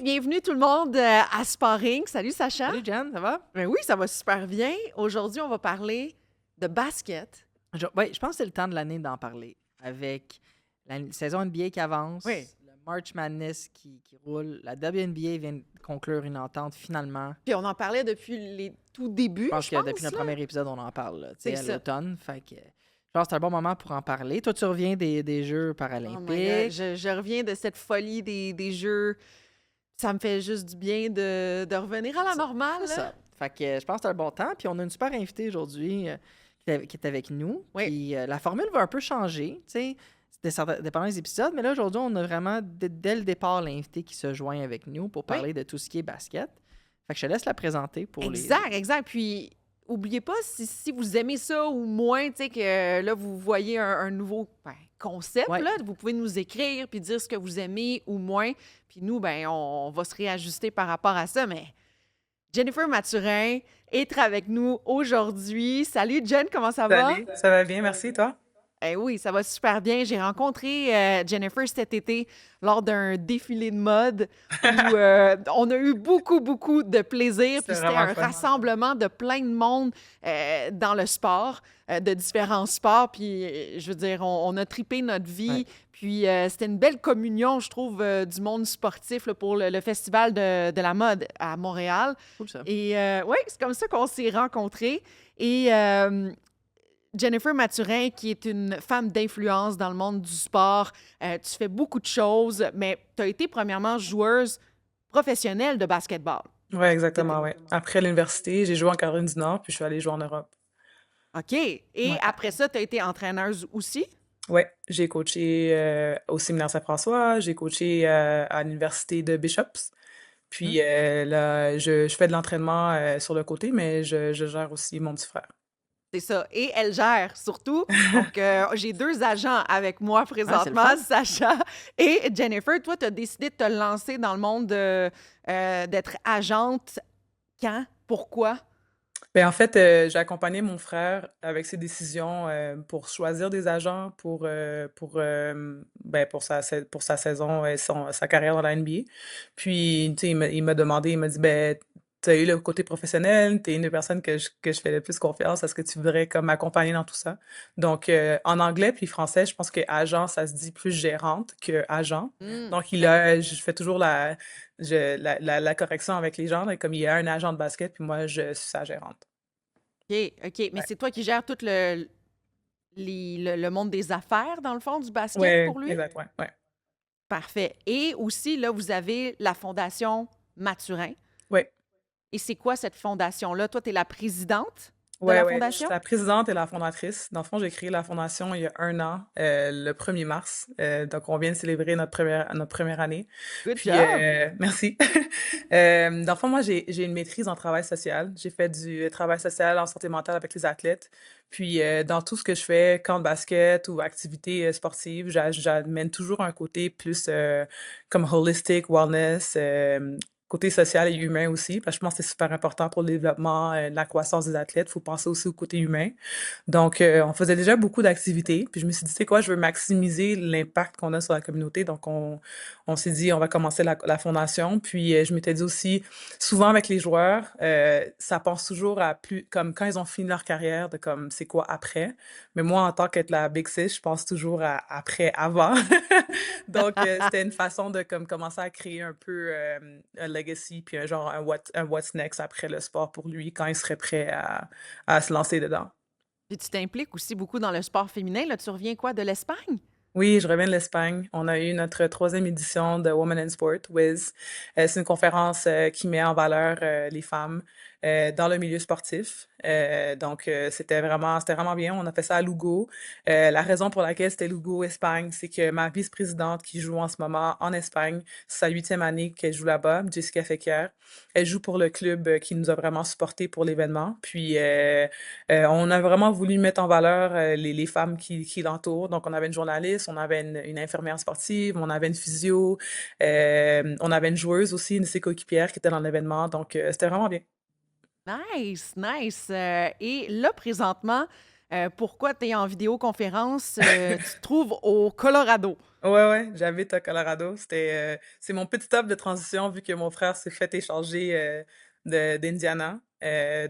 bienvenue tout le monde à Sparring. Salut Sacha. Salut Jen, ça va? Ben oui, ça va super bien. Aujourd'hui, on va parler de basket. Je pense que c'est le temps de l'année d'en parler. Avec la saison NBA qui avance, Oui. le March Madness qui roule, la WNBA vient de conclure une entente finalement. Puis on en parlait depuis les tout débuts, Je pense je que pense. depuis notre là. premier épisode, on en parle là, tu sais, C'est à ça. l'automne. Fait que je pense que c'est un bon moment pour en parler. Toi, tu reviens des Jeux Oh my God, paralympiques. je reviens de cette folie des jeux. Ça me fait juste du bien de revenir à la normale. C'est là. ça. Fait que je pense que c'est un bon temps. Puis on a une super invitée aujourd'hui qui est avec nous. Oui. Puis la formule va un peu changer, tu sais. Dépendant des épisodes, mais là, aujourd'hui, on a vraiment, dès le départ, l'invité qui se joint avec nous pour parler de tout ce qui est basket. Fait que je te laisse la présenter pour Exact. Puis, oubliez pas, si vous aimez ça ou moins, tu sais, que là, vous voyez un nouveau concept, Ouais. là, vous pouvez nous écrire puis dire ce que vous aimez ou moins. Puis nous, ben, on va se réajuster par rapport à ça. Mais Jennifer Mathurin est avec nous aujourd'hui. Salut, Jen, comment ça va? Salut, ça va bien, merci, toi? Eh oui, ça va super bien. J'ai rencontré Jennifer cet été lors d'un défilé de mode où on a eu beaucoup de plaisir. Puis C'était c'était vraiment un le fun. rassemblement de plein de monde dans le sport, de différents sports. Puis, je veux dire, on a tripé notre vie. Ouais. Puis, c'était une belle communion, je trouve, du monde sportif là, pour le Festival de la mode à Montréal. Cool, ça. Et oui, c'est comme ça qu'on s'est rencontrés. Et Jennifer Mathurin, qui est une femme d'influence dans le monde du sport, tu fais beaucoup de choses, mais tu as été premièrement joueuse professionnelle de basketball. Oui, exactement, oui. Après l'université, j'ai joué en Caroline du Nord, puis je suis allée jouer en Europe. OK. Et Ouais. après ça, tu as été entraîneuse aussi? Oui, j'ai coaché au séminaire Saint-François, j'ai coaché à l'université de Bishops. Puis là, je fais de l'entraînement sur le côté, mais je gère aussi mon petit frère. C'est ça. Et elle gère surtout. Donc, j'ai deux agents avec moi Ah, c'est le présentement, fun. Sacha et Jennifer. Toi, tu as décidé de te lancer dans le monde d'être agente. Quand? Pourquoi? Ben, en fait, j'ai accompagné mon frère avec ses décisions pour choisir des agents pour sa saison et sa carrière dans la NBA. Puis, tu sais, il m'a demandé, il m'a dit, ben, tu as eu le côté professionnel, tu es une des personnes que je fais le plus confiance. Est-ce que tu voudrais comme m'accompagner dans tout ça? Donc, en anglais puis français, je pense que agent, ça se dit plus gérante que agent. Donc, je fais toujours la correction avec les gens, là, comme il y a un agent de basket, puis moi, je suis sa gérante. OK. Mais Ouais. c'est toi qui gères tout le monde des affaires, dans le fond, du basket Ouais, pour lui? exact, ouais, ouais. Parfait. Et aussi, là, vous avez la Fondation Mathurin. Ouais. Et c'est quoi cette fondation-là? Toi, tu es la présidente de Ouais, la ouais, je fondation? suis la présidente et la fondatrice. Dans le fond, j'ai créé la fondation il y a 1 an, le 1er mars. Donc, on vient de célébrer notre première année. Good Puis, job! merci. Dans le fond, moi, j'ai une maîtrise en travail social. J'ai fait du travail social en santé mentale avec les athlètes. Puis, dans tout ce que je fais, camp de basket ou activités sportives, j'amène toujours un côté plus comme holistic, wellness, côté social et humain aussi, parce que je pense que c'est super important pour le développement, la croissance des athlètes. Il faut penser aussi au côté humain. Donc, on faisait déjà beaucoup d'activités. Puis je me suis dit, tu sais quoi, je veux maximiser l'impact qu'on a sur la communauté. Donc, on s'est dit, on va commencer la fondation. Puis, je m'étais dit aussi, souvent avec les joueurs, ça pense toujours à plus, comme quand ils ont fini leur carrière, de comme, c'est quoi après. Mais moi, en tant qu'être la Big Six, je pense toujours à après, avant. Donc, c'était une façon de comme commencer à créer un peu un legacy, puis un what's next après le sport pour lui quand il serait prêt à se lancer dedans. Puis tu t'impliques aussi beaucoup dans le sport féminin. Là, tu reviens quoi, de l'Espagne? Oui, je reviens de l'Espagne. On a eu notre 3e édition de Women in Sport, WIS. C'est une conférence qui met en valeur les femmes dans le milieu sportif. Donc, c'était vraiment bien. On a fait ça à Lugo. La raison pour laquelle c'était Lugo, Espagne, c'est que ma vice-présidente qui joue en ce moment en Espagne, c'est sa 8e année qu'elle joue là-bas, Jessica Fekir. Elle joue pour le club qui nous a vraiment supportés pour l'événement. Puis, on a vraiment voulu mettre en valeur les femmes qui l'entourent. Donc, on avait une journaliste, on avait une infirmière sportive, on avait une physio, on avait une joueuse aussi, une de ses coéquipières qui était dans l'événement. Donc, c'était vraiment bien. Nice. Et là, présentement, pourquoi tu es en vidéoconférence, tu te trouves au Colorado. Ouais, j'habite au Colorado. C'est mon petit stop de transition vu que mon frère s'est fait échanger d'Indiana.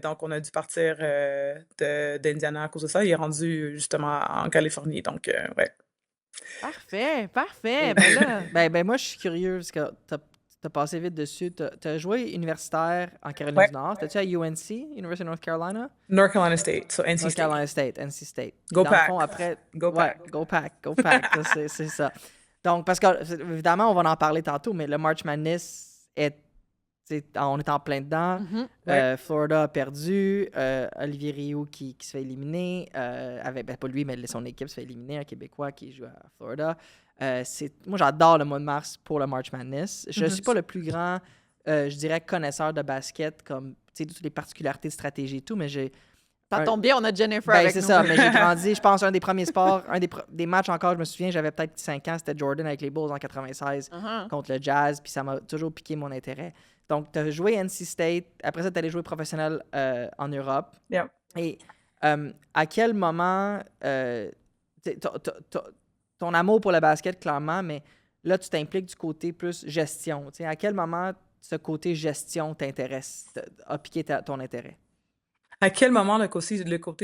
Donc, on a dû partir d'Indiana à cause de ça. Il est rendu justement en Californie. Donc, ouais. Parfait, parfait. Et Ben là, moi, je suis curieux parce que t'as passé vite dessus. T'as joué universitaire en Caroline Ouais, du Nord. T'as-tu à UNC, University of North Carolina? North Carolina State, so NC North State. Carolina State, NC State. Puis Go dans le fond, Pack. après, Go ouais, Pack. go pack, go pack. C'est ça. Donc, parce que, évidemment, on va en parler tantôt, mais le March Madness on est en plein dedans. Ouais. Florida a perdu. Olivier Rioux qui se fait éliminer. Pas lui, mais son équipe se fait éliminer. Un Québécois qui joue à Florida. Moi, j'adore le mois de mars pour le March Madness. Je ne suis pas le plus grand, je dirais, connaisseur de basket, comme toutes les particularités de stratégie et tout, mais ça tombe bien, on a Jennifer ben, avec c'est nous. ça, mais j'ai grandi, je pense, un des premiers sports, des matchs encore, je me souviens, j'avais peut-être 5 ans, c'était Jordan avec les Bulls en 96 contre le Jazz, puis ça m'a toujours piqué mon intérêt. Donc, tu as joué NC State, après ça, tu allé jouer professionnel en Europe. Yeah. Et à quel moment, ton amour pour le basket, clairement, mais là, tu t'impliques du côté plus gestion. À quel moment ce côté gestion t'intéresse, a piqué ton intérêt? À quel moment le côté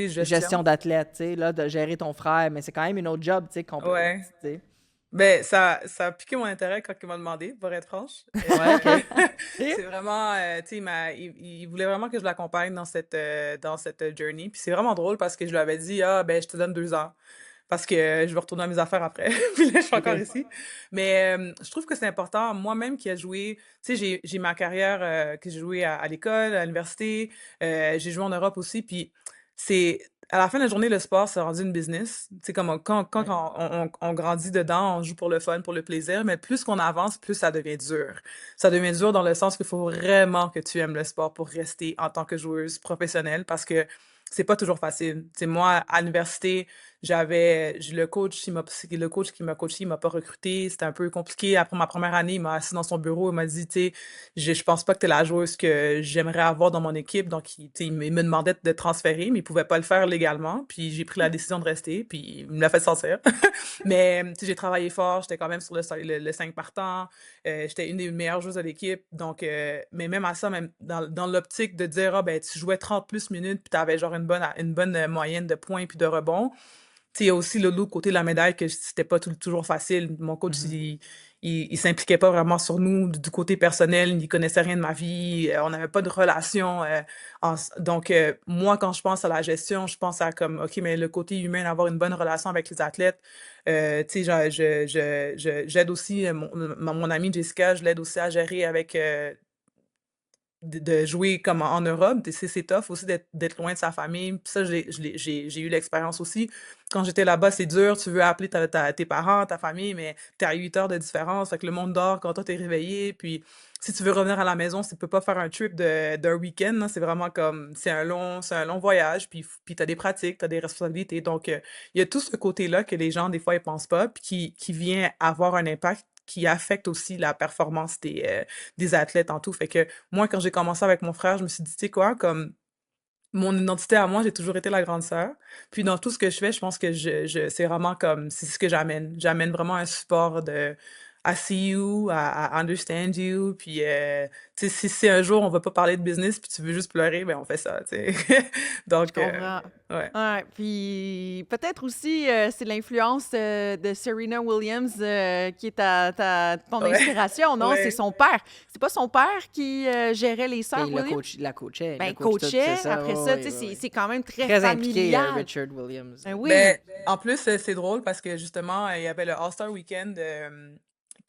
gestion? Gestion d'athlète, tu sais, là, de gérer ton frère, mais c'est quand même une autre job, tu sais, Ouais. t'sais. Ben, ça a piqué mon intérêt quand il m'a demandé, pour être franche. Ouais, OK. C'est vraiment, tu sais, il voulait vraiment que je l'accompagne dans cette journey. Puis c'est vraiment drôle parce que je lui avais dit, ah, ben, je te donne 2 ans. Parce que je vais retourner à mes affaires après. Puis là, je suis encore ici. Mais je trouve que c'est important. Moi-même qui ai joué, tu sais, j'ai ma carrière que j'ai joué à l'école, à l'université. J'ai joué en Europe aussi. Puis c'est à la fin de la journée, le sport, c'est rendu une business. Tu sais, comme quand Ouais. on grandit dedans, on joue pour le fun, pour le plaisir, mais plus qu'on avance, plus ça devient dur. Ça devient dur dans le sens qu'il faut vraiment que tu aimes le sport pour rester en tant que joueuse professionnelle parce que c'est pas toujours facile. Tu sais, moi, à l'université, le coach qui m'a coaché, il m'a pas recruté. C'était un peu compliqué. Après ma première année, il m'a assis dans son bureau, il m'a dit, tu sais, je pense pas que tu es la joueuse que j'aimerais avoir dans mon équipe. Donc, il me demandait de transférer, mais il pouvait pas le faire légalement. Puis, j'ai pris la décision de rester, puis il me l'a fait sentir. Mais, tu sais, j'ai travaillé fort. J'étais quand même sur le 5 partant. J'étais une des meilleures joueuses de l'équipe. Donc, mais même à ça, même dans l'optique de dire, ah, ben, tu jouais 30 plus minutes, puis tu avais genre une bonne moyenne de points puis de rebonds. Tu sais, il y a aussi l'autre côté de la médaille que c'était pas toujours facile. Mon coach, il s'impliquait pas vraiment sur nous du côté personnel. Il connaissait rien de ma vie. On n'avait pas de relation. Donc, moi, quand je pense à la gestion, je pense à comme, OK, mais le côté humain, avoir une bonne relation avec les athlètes. Tu sais, j'aide aussi mon amie Jessica, je l'aide aussi à gérer avec de jouer comme en Europe. C'est tough aussi d'être loin de sa famille. Puis ça, j'ai eu l'expérience aussi. Quand j'étais là-bas, c'est dur. Tu veux appeler tes parents, ta famille, mais t'es à 8 heures de différence. Fait que le monde dort quand toi, t'es réveillé. Puis si tu veux revenir à la maison, tu peux pas faire un trip d'un week-end. Là. C'est vraiment comme, c'est un long voyage. Puis t'as des pratiques, t'as des responsabilités. Donc, il y a tout ce côté-là que les gens, des fois, ils pensent pas. Puis qui vient avoir un impact qui affecte aussi la performance des athlètes en tout. Fait que moi, quand j'ai commencé avec mon frère, je me suis dit, tu sais quoi, comme mon identité à moi, j'ai toujours été la grande sœur. Puis dans tout ce que je fais, je pense que c'est vraiment comme, c'est ce que j'amène. J'amène vraiment un support de I see you, I understand you. Puis, tu sais, si un jour on va pas parler de business puis tu veux juste pleurer, ben on fait ça, tu sais. Donc, Je comprends. ouais. Ouais, puis peut-être aussi, c'est l'influence de Serena Williams qui est ton Ouais. inspiration, non? Ouais. C'est son père. C'est pas son père qui gérait les Et sœurs il Williams? la coachait. Ben, il coach tout, coachait. c'est ça. Après Ouais, ça, ouais, tu sais, ouais. c'est quand même très Très impliqué, familial. Richard Williams. Ben oui. Ben, en plus, c'est drôle parce que justement, il y avait le All-Star Weekend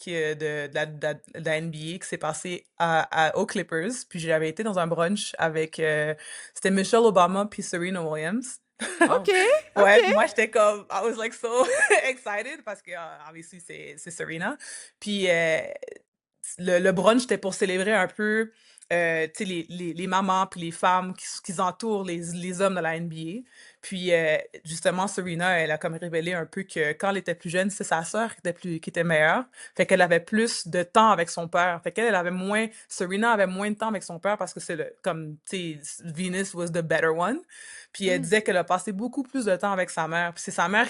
de la NBA qui s'est passé aux Clippers. Puis j'avais été dans un brunch avec, c'était Michelle Obama puis Serena Williams. OK, Ouais, OK. moi j'étais comme, I was like so excited parce que, obviously, c'est Serena. Puis le brunch, c'était pour célébrer un peu tu sais, les mamans puis les femmes qui entourent les hommes de la NBA. Puis, justement, Serena, elle a comme révélé un peu que quand elle était plus jeune, c'est sa sœur qui était meilleure. Fait qu'elle avait plus de temps avec son père. Fait qu'elle, elle avait moins, Serena avait moins de temps avec son père parce que comme, tu sais, Venus was the better one. Puis elle Mm. disait qu'elle a passé beaucoup plus de temps avec sa mère. Puis c'est sa mère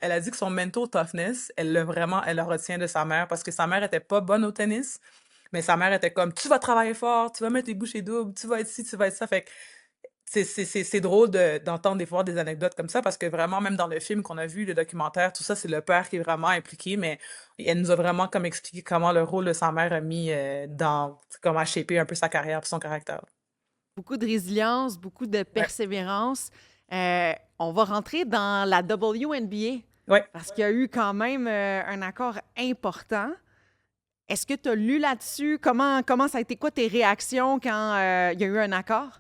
elle a dit que son mental toughness, elle le retient de sa mère parce que sa mère était pas bonne au tennis, mais sa mère était comme: «Tu vas travailler fort, tu vas mettre les bouchées doubles, tu vas être ci, tu vas être ça». Fait que c'est drôle d'entendre des fois des anecdotes comme ça parce que vraiment, même dans le film qu'on a vu, le documentaire, tout ça, c'est le père qui est vraiment impliqué, mais elle nous a vraiment comme expliqué comment le rôle de sa mère a mis dans comment shaper un peu sa carrière et son caractère. Beaucoup de résilience, beaucoup de persévérance. On va rentrer dans la WNBA Ouais. parce qu'il y a eu quand même un accord important. Est-ce que tu as lu là-dessus? Comment ça a été? Quoi tes réactions quand il y a eu un accord?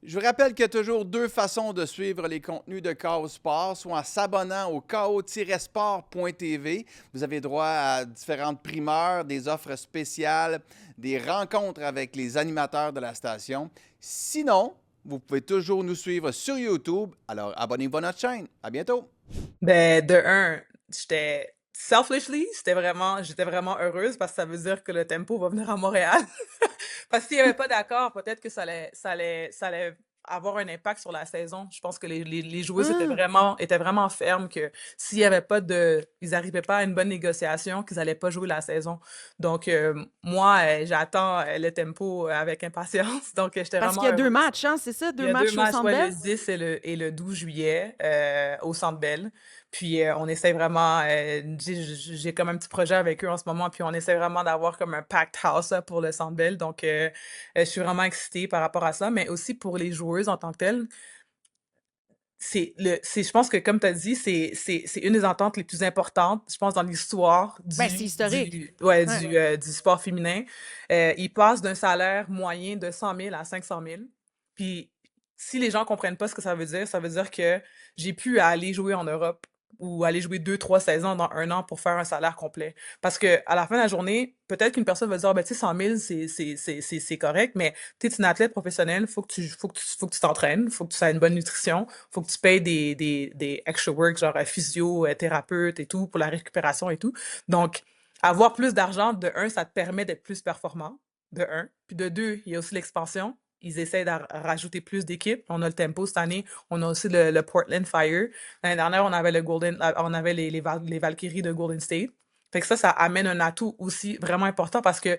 Je vous rappelle qu'il y a toujours deux façons de suivre les contenus de KO Sport, soit en s'abonnant au ko-sport.tv. Vous avez droit à différentes primeurs, des offres spéciales, des rencontres avec les animateurs de la station. Sinon, vous pouvez toujours nous suivre sur YouTube. Alors, abonnez-vous à notre chaîne. À bientôt! Ben, de un, j'étais vraiment heureuse parce que ça veut dire que le Tempo va venir à Montréal. Parce qu'il n'y avait pas d'accord, peut-être que ça allait avoir un impact sur la saison. Je pense que les joueuses Ah! étaient vraiment fermes que s'il y avait pas ils n'arrivaient pas à une bonne négociation, qu'ils n'allaient pas jouer la saison. Donc, moi, j'attends le Tempo avec impatience. Donc, j'étais Parce vraiment qu'il y a 2 heureuse. matchs, hein, c'est ça? Il 2 y a 2 matchs au matchs, Centre ouais, le Bell? 10 et le 12 juillet, au Centre Bell. Puis, on essaie vraiment, j'ai comme un petit projet avec eux en ce moment, puis on essaie vraiment d'avoir comme un packed house là, pour le Centre Bell. Donc, je suis vraiment excitée par rapport à ça, mais aussi pour les joueuses en tant que telles. Je pense que comme tu as dit, c'est une des ententes les plus importantes, je pense, dans l'histoire Ben, c'est historique. ouais, Ouais. du sport féminin. Ils passent d'un salaire moyen de 100 000 à 500 000. Puis si les gens comprennent pas ce que ça veut dire que j'ai pu aller jouer en Europe ou aller jouer 2, 3 saisons dans un an pour faire un salaire complet. Parce que à la fin de la journée, peut-être qu'une personne va dire, ah, ben, tu sais, 100 000, c'est correct, mais tu es une athlète professionnelle, faut que tu t'entraînes, faut que tu aies une bonne nutrition, faut que tu payes des extra work, genre physio, thérapeute et tout, pour la récupération et tout. Donc, avoir plus d'argent, de un, ça te permet d'être plus performant, de un. Puis de deux, il y a aussi l'expansion. Ils essaient de rajouter plus d'équipes. On a le Tempo cette année. On a aussi le Portland Fire. L'année dernière, on avait les Valkyries de Golden State. Fait que ça amène un atout aussi vraiment important parce que,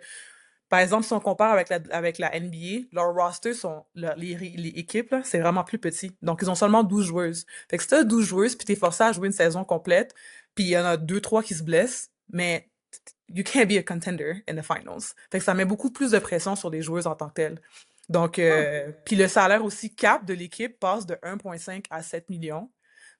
par exemple, si on compare avec la NBA, leur roster, les équipes, là, c'est vraiment plus petit. Donc, ils ont seulement 12 joueuses. Fait que si t'as 12 joueuses, puis t'es forcé à jouer une saison complète, puis il y en a 2, 3 qui se blessent, mais you can't be a contender in the finals. Fait que ça met beaucoup plus de pression sur les joueuses en tant que telles. Donc, Ah! puis le salaire aussi cap de l'équipe passe de 1,5 à 7 millions.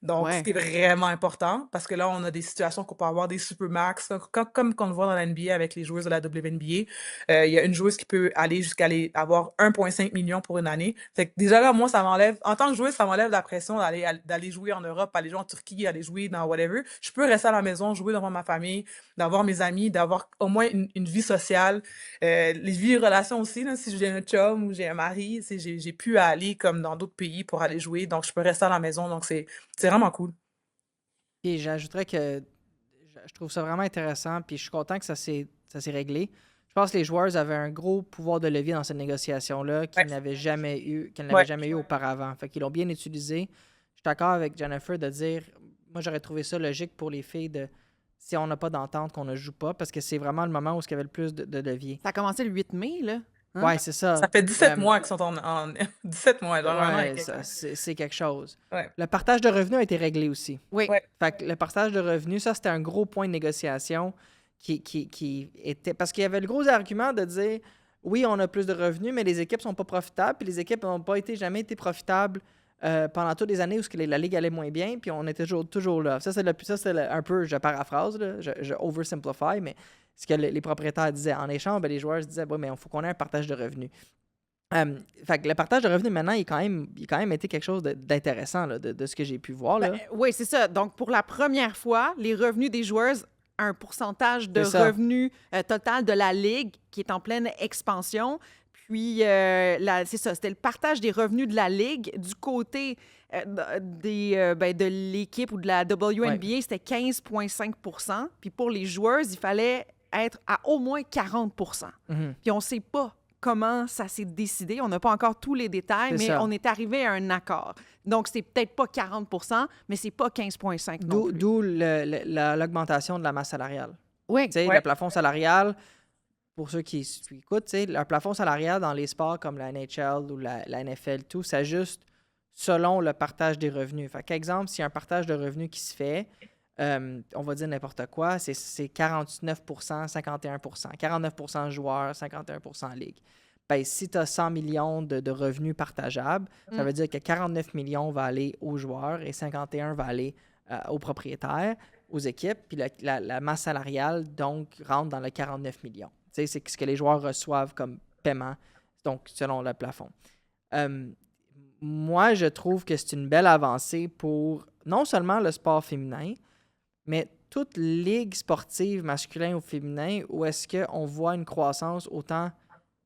Donc, Ouais. c'était vraiment important parce que là, on a des situations qu'on peut avoir des supermax, comme qu'on le voit dans la NBA avec les joueuses de la WNBA. Il y a une joueuse qui peut aller jusqu'à avoir 1,5 million pour une année. Fait que déjà là, moi, ça m'enlève, en tant que joueuse, ça m'enlève la pression d'aller jouer en Europe, aller jouer en Turquie, aller jouer dans whatever. Je peux rester à la maison, jouer devant ma famille, d'avoir mes amis, d'avoir au moins une vie sociale. Les vies et relations aussi, là, si j'ai un chum ou j'ai un mari, j'ai pu aller comme dans d'autres pays pour aller jouer, donc je peux rester à la maison, donc c'est vraiment cool. Et j'ajouterais que je trouve ça vraiment intéressant, puis je suis content que ça s'est réglé. Je pense que les joueurs avaient un gros pouvoir de levier dans cette négociation-là Ouais, qu'ils n'avaient ouais, jamais eu auparavant. Fait qu'ils l'ont bien utilisé. Je suis d'accord avec Jennifer de dire, moi j'aurais trouvé ça logique pour les filles de si on n'a pas d'entente, qu'on ne joue pas, parce que c'est vraiment le moment où il y avait le plus de levier. Ça a commencé le 8 mai, là. Hein? Ouais, c'est ça. ça fait 17 mois qu'ils sont 17 mois, genre un an et Ouais, quelques. c'est quelque chose. Ouais, Le partage de revenus a été réglé aussi. Oui. ouais, Fait que le partage de revenus, ça, c'était un gros point de négociation qui était. Parce qu'il y avait le gros argument de dire oui, on a plus de revenus, mais les équipes sont pas profitables, puis les équipes n'ont pas jamais été profitables pendant toutes les années où la Ligue allait moins bien, puis on était toujours là. Ça, c'est un peu, je paraphrase, là, je oversimplify, mais ce que les propriétaires disaient. En échange, ben, les joueurs se disaient oui, mais il faut qu'on ait un partage de revenus. Fait que le partage de revenus, maintenant, il a quand même été quelque chose d'intéressant là, de ce que j'ai pu voir. Là. Oui, c'est ça. Donc, pour la première fois, les revenus des joueuses, un pourcentage de C'est ça. revenus total de la Ligue qui est en pleine expansion. Puis, c'est ça, c'était le partage des revenus de la Ligue. Du côté de l'équipe ou de la WNBA, c'était 15,5 %. Puis pour les joueuses, il fallait être à au moins 40 %. Puis on ne sait pas comment ça s'est décidé. On n'a pas encore tous les détails, mais on est arrivé à un accord. Donc, c'est peut-être pas 40 %, mais c'est pas 15,5 non plus. D'où l'augmentation de la masse salariale. Oui. Tu sais, le plafond salarial, pour ceux qui écoutent, tu sais, le plafond salarial dans les sports comme la NHL ou la NFL, tout, s'ajuste selon le partage des revenus. Fait qu'exemple, s'il y a un partage de revenus qui se fait, on va dire n'importe quoi, c'est 49 %, 51 %. 49 % joueurs, 51 % ligue. Ben, si tu as 100 millions de revenus partageables, ça veut dire que 49 millions va aller aux joueurs et 51 va aller aux propriétaires, aux équipes. Puis la masse salariale, donc, rentre dans le 49 millions. Tu sais, c'est ce que les joueurs reçoivent comme paiement, donc selon le plafond. Moi, je trouve que c'est une belle avancée pour non seulement le sport féminin, mais toute ligue sportive, masculin ou féminin, où est-ce qu'on voit une croissance autant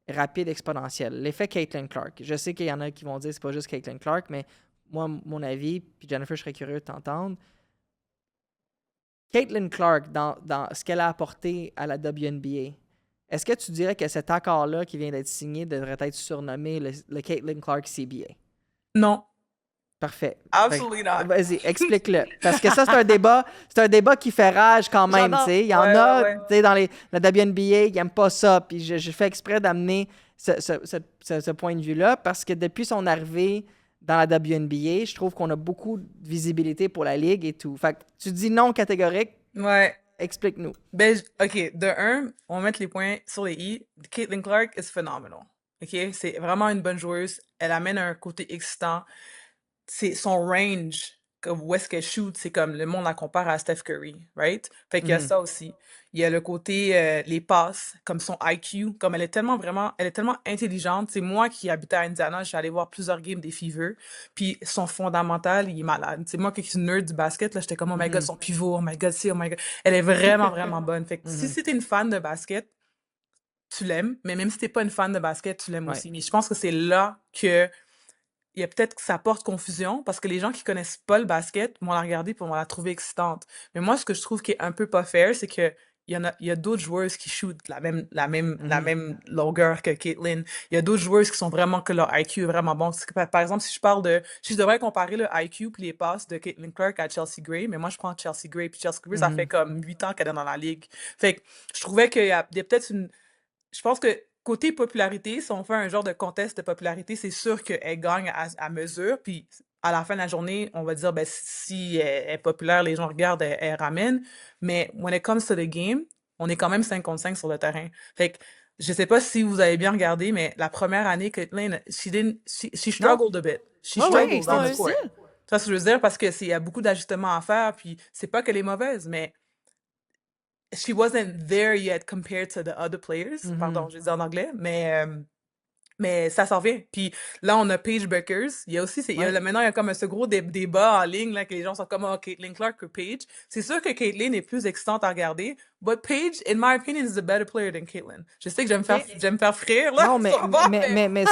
rapide, exponentielle. L'effet Caitlin Clark. Je sais qu'il y en a qui vont dire que c'est pas juste Caitlin Clark, mais moi, mon avis, puis Jennifer, je serais curieux de t'entendre. Caitlin Clark, dans ce qu'elle a apporté à la WNBA, est-ce que tu dirais que cet accord-là qui vient d'être signé devrait être surnommé le Caitlin Clark CBA? Non. Parfait. Absolutely not. Vas-y, explique-le. Parce que ça, c'est un débat qui fait rage quand même. Tu sais. Il y en a, tu sais, dans la WNBA, ils n'aiment pas ça. Puis je fais exprès d'amener ce point de vue-là parce que depuis son arrivée dans la WNBA, je trouve qu'on a beaucoup de visibilité pour la ligue et tout. Fait que tu dis non catégorique. Ouais. Explique-nous. Ben, OK, de un, on va mettre les points sur les i. Caitlin Clark is phenomenal. OK? C'est vraiment une bonne joueuse. Elle amène un côté excitant. C'est son range, comme où est-ce qu'elle shoot, c'est comme le monde la compare à Steph Curry, right? Fait qu'il y a ça aussi. Il y a le côté, les passes, comme son IQ, comme elle est tellement intelligente. C'est moi qui habitais à Indiana, j'allais voir plusieurs games des Fever, puis son fondamental, il est malade. C'est moi qui suis nerd du basket, là, j'étais comme, oh my god, son pivot, oh my god, oh my god. Elle est vraiment, vraiment bonne. Fait que si t'es une fan de basket, tu l'aimes, mais même si t'es pas une fan de basket, tu l'aimes aussi. Mais je pense que c'est là que il y a peut-être que ça porte confusion parce que les gens qui connaissent pas le basket vont la regarder et vont la trouver excitante. Mais moi, ce que je trouve qui est un peu pas fair, c'est que il y a d'autres joueuses qui shootent la même longueur que Caitlin. Il y a d'autres joueuses qui sont vraiment, que leur IQ est vraiment bon. Par exemple, si je devrais comparer le IQ puis les passes de Caitlin Clark à Chelsea Gray, mais moi, je prends Chelsea Gray. Puis Chelsea Gray, ça fait comme 8 ans qu'elle est dans la ligue. Fait que je trouvais qu'il y a peut-être je pense que côté popularité, si on fait un genre de contest de popularité, c'est sûr qu'elle gagne à mesure. Puis à la fin de la journée, on va dire, ben, si elle est populaire, les gens regardent, elle ramène. Mais when it comes to the game, on est quand même 5 contre 5 sur le terrain. Fait que je sais pas si vous avez bien regardé, mais la première année, Caitlin, she struggled a bit. She struggled on the court. Ça, ce que je veux dire, parce que il y a beaucoup d'ajustements à faire. Puis c'est pas qu'elle est mauvaise, mais she wasn't there yet compared to the other players. Pardon, je dis en anglais, mais ça s'en vient. Puis là, on a Paige Bueckers. Il y a aussi, maintenant, il y a comme ce gros débat en ligne, là, que les gens sont comme, oh, Caitlin Clark ou Paige. C'est sûr que Caitlin est plus excitante à regarder, but Paige, in my opinion, is a better player than Caitlin. Je sais que je vais me faire frire, là. Non, mais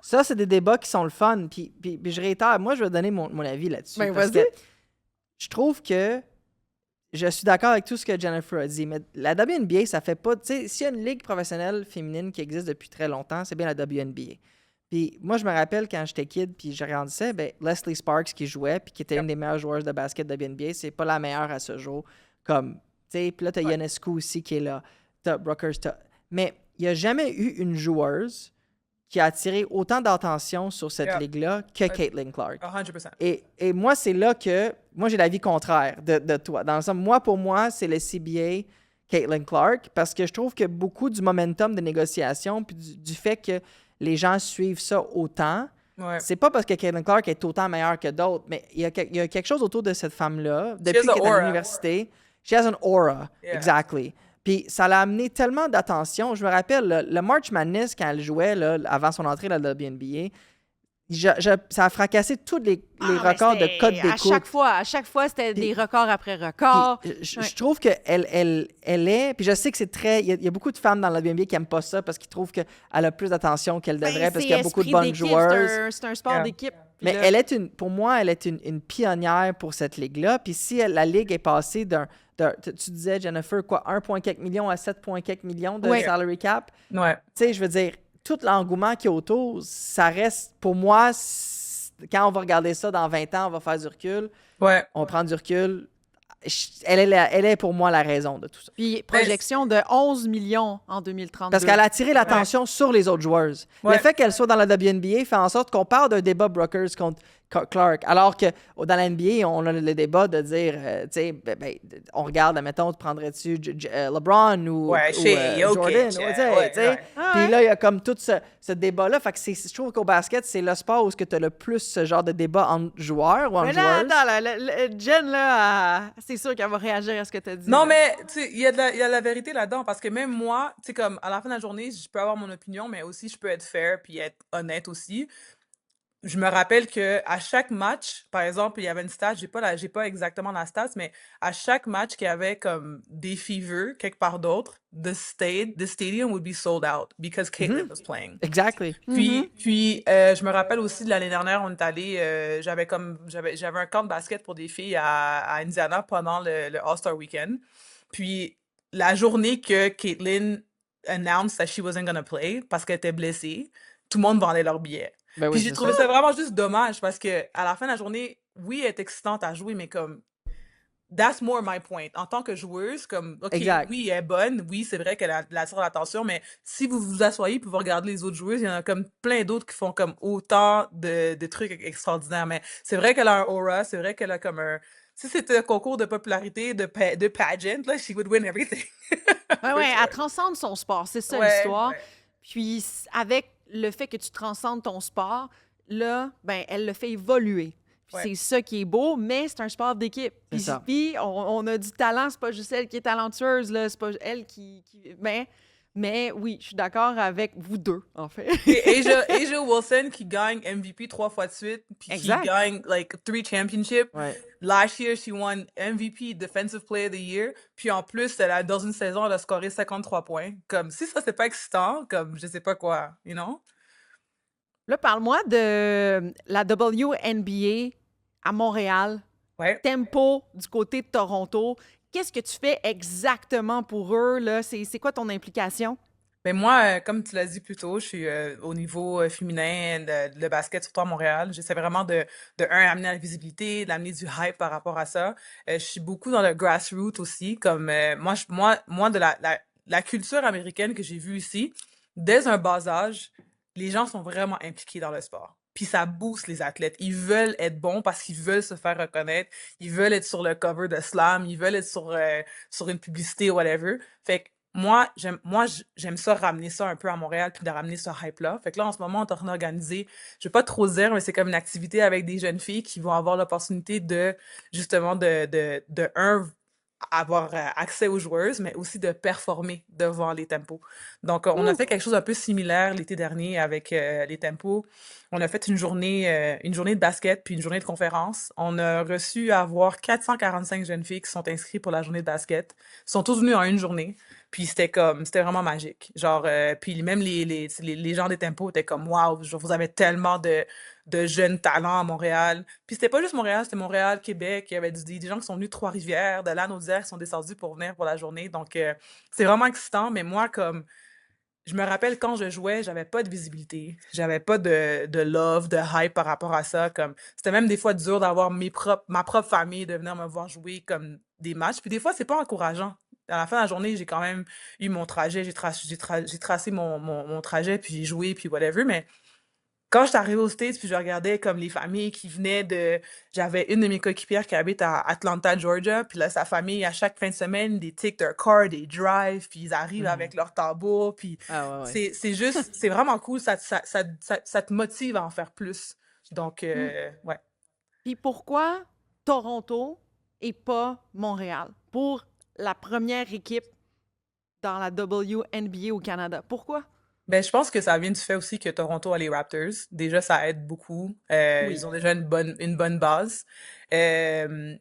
ça, c'est des débats qui sont le fun. Puis je réitère, moi, je vais donner mon avis là-dessus. Ben, parce vas-y. que je trouve que je suis d'accord avec tout ce que Jennifer a dit, mais la WNBA, ça fait pas... Tu sais, s'il y a une ligue professionnelle féminine qui existe depuis très longtemps, c'est bien la WNBA. Puis moi, je me rappelle quand j'étais kid, puis je grandissais, ben, Leslie Sparks qui jouait, puis qui était une des meilleures joueuses de basket de WNBA, c'est pas la meilleure à ce jour. Comme, tu sais, puis là, t'as Ionescu aussi qui est là, t'as Brookers, mais il n'y a jamais eu une joueuse qui a attiré autant d'attention sur cette ligue-là que Caitlin Clark. 100%. Et moi, c'est là que... Moi, j'ai l'avis contraire de toi. Dans le sens, pour moi, c'est le CBA Caitlin Clark parce que je trouve que beaucoup du momentum de négociation puis du fait que les gens suivent ça autant, c'est pas parce que Caitlin Clark est autant meilleure que d'autres, mais il y a quelque chose autour de cette femme-là depuis qu'elle est à l'université. She has an aura. Yeah. Exactly. Puis ça l'a amené tellement d'attention. Je me rappelle, le March Madness, quand elle jouait là, avant son entrée à la WNBA, il Ça a fracassé tous les mais records de c'était- codes d'écoute. à chaque fois, c'était Puis- des records après records. Je trouve qu'elle elle est. Puis je sais que c'est très. Il y a beaucoup de femmes dans la WNBA qui n'aiment pas ça parce qu'ils trouvent qu'elle a plus d'attention qu'elle devrait Ben, parce c'est qu'il y a beaucoup de esprit bonnes d'équipe, joueuses. C'est un sport Yeah. d'équipe. Puis Mais là- elle est pour moi, elle est une pionnière pour cette ligue-là. Puis si la ligue est passée tu disais, Jennifer, quoi, 1, quelques millions à 7, quelques millions de Ouais. salary cap. Ouais. Tu sais, je veux dire, tout l'engouement qui est autour, ça reste, pour moi, quand on va regarder ça dans 20 ans, on va faire du recul. Ouais. On prend du recul. Elle est pour moi la raison de tout ça. Puis projection de 11 millions en 2032. Parce qu'elle a attiré l'attention sur les autres joueuses. Ouais. Le fait qu'elle soit dans la WNBA fait en sorte qu'on parle d'un débat Brooks contre Clark. Alors que dans la NBA, on a le débat de dire, tu sais, on regarde, admettons, prendrais-tu LeBron ou Shea, Jokic, Jordan? Tu sais. ouais. Ah Puis ouais. là, il y a comme tout ce débat-là. Fait que je trouve qu'au basket, c'est le sport où tu as le plus ce genre de débat entre joueurs ou entre Mais là, joueuses. attends, Jen, là, c'est sûr qu'elle va réagir à ce que tu as dit. Non, là. mais tu sais, il y a de la vérité là-dedans parce que même moi, tu sais, comme à la fin de la journée, je peux avoir mon opinion, mais aussi je peux être fair puis être honnête aussi. Je me rappelle que à chaque match, par exemple, il y avait une stat, j'ai pas exactement la stat, mais à chaque match qu'il y avait comme des fevers quelque part d'autre, the stadium would be sold out because Caitlyn was playing. Exactly. Puis je me rappelle aussi de l'année dernière, on est allé, j'avais un camp de basket pour des filles à Indiana pendant le All-Star Weekend. Puis la journée que Caitlyn announced that she wasn't gonna play parce qu'elle était blessée, tout le monde vendait leurs billets. Ben oui, Puis j'ai c'est trouvé ça. ça vraiment juste dommage parce que à la fin de la journée, oui, elle est excitante à jouer, mais comme that's more my point. En tant que joueuse, comme OK, Exact. oui, elle est bonne, oui, c'est vrai qu'elle attire l'attention, mais si vous vous asseyez pour vous regarder les autres joueuses, il y en a comme plein d'autres qui font comme autant de trucs extraordinaires. Mais c'est vrai qu'elle a un aura, c'est vrai qu'elle a comme un. Si c'était un concours de popularité, de pageant, là, she would win everything. Ouais, elle transcende son sport, c'est ça Ouais, l'histoire. ouais. Puis avec le fait que tu transcendes ton sport, là, ben elle le fait évoluer. Puis Ouais. c'est ça qui est beau, mais c'est un sport d'équipe. C'est ça. Puis on a du talent, c'est pas juste elle qui est talentueuse, là, c'est pas elle qui... Mais oui, je suis d'accord avec vous deux, en fait. Et Asia Wilson qui gagne MVP 3 fois de suite, puis qui Exact. gagne like 3 championships. Ouais. Last year, she won MVP Defensive Player of the Year. Puis en plus, dans une saison, elle a scoré 53 points. Comme si ça, c'est pas excitant, comme je sais pas quoi, you know? Là, parle-moi de la WNBA à Montréal. Ouais. Tempo du côté de Toronto. Qu'est-ce que tu fais exactement pour eux, là? C'est quoi ton implication? Mais moi, comme tu l'as dit plus tôt, je suis au niveau féminin, le basket, surtout à Montréal. J'essaie vraiment de amener la visibilité, d'amener du hype par rapport à ça. Je suis beaucoup dans le grassroots aussi. Comme moi de la culture américaine que j'ai vue ici, dès un bas âge, les gens sont vraiment impliqués dans le sport. Puis ça booste les athlètes. Ils veulent être bons parce qu'ils veulent se faire reconnaître. Ils veulent être sur le cover de Slam. Ils veulent être sur une publicité ou whatever. Fait que moi, j'aime ça, ramener ça un peu à Montréal puis de ramener ce hype-là. Fait que là, en ce moment, on est en train d'organiser, je vais pas trop dire, mais c'est comme une activité avec des jeunes filles qui vont avoir l'opportunité de, justement, avoir accès aux joueuses, mais aussi de performer devant les tempos. Donc, on a fait quelque chose un peu similaire l'été dernier avec les tempos. On a fait une journée de basket puis une journée de conférence. On a reçu à avoir 445 jeunes filles qui sont inscrites pour la journée de basket. Ils sont tous venus en une journée. Puis c'était vraiment magique. Genre, puis même les gens des tempos étaient comme, waouh, vous avez tellement de jeunes talents à Montréal. Puis c'était pas juste Montréal, c'était Montréal, Québec. Il y avait des gens qui sont venus de Trois-Rivières, de Lanaudière, qui sont descendus pour venir pour la journée. Donc, c'est vraiment excitant. Mais moi, comme, je me rappelle quand je jouais, j'avais pas de visibilité. J'avais pas de love, de hype par rapport à ça. Comme, c'était même des fois dur d'avoir ma propre famille de venir me voir jouer comme des matchs. Puis des fois, c'est pas encourageant. À la fin de la journée, j'ai quand même eu mon trajet, j'ai tracé mon trajet, puis j'ai joué, puis whatever. Mais quand j'étais arrivée aux States, puis je regardais comme les familles qui venaient de... J'avais une de mes coéquipières qui habite à Atlanta, Georgia, puis là, sa famille, à chaque fin de semaine, they take their car, they drive, puis ils arrivent avec leur tambour, puis Ah, ouais. c'est juste... C'est vraiment cool, ça te motive à en faire plus. Donc, ouais. Puis pourquoi Toronto et pas Montréal pour la première équipe dans la WNBA au Canada? Pourquoi? Ben, je pense que ça vient du fait aussi que Toronto a les Raptors. Déjà, ça aide beaucoup. Ils Oui. ont déjà une bonne base. Euh,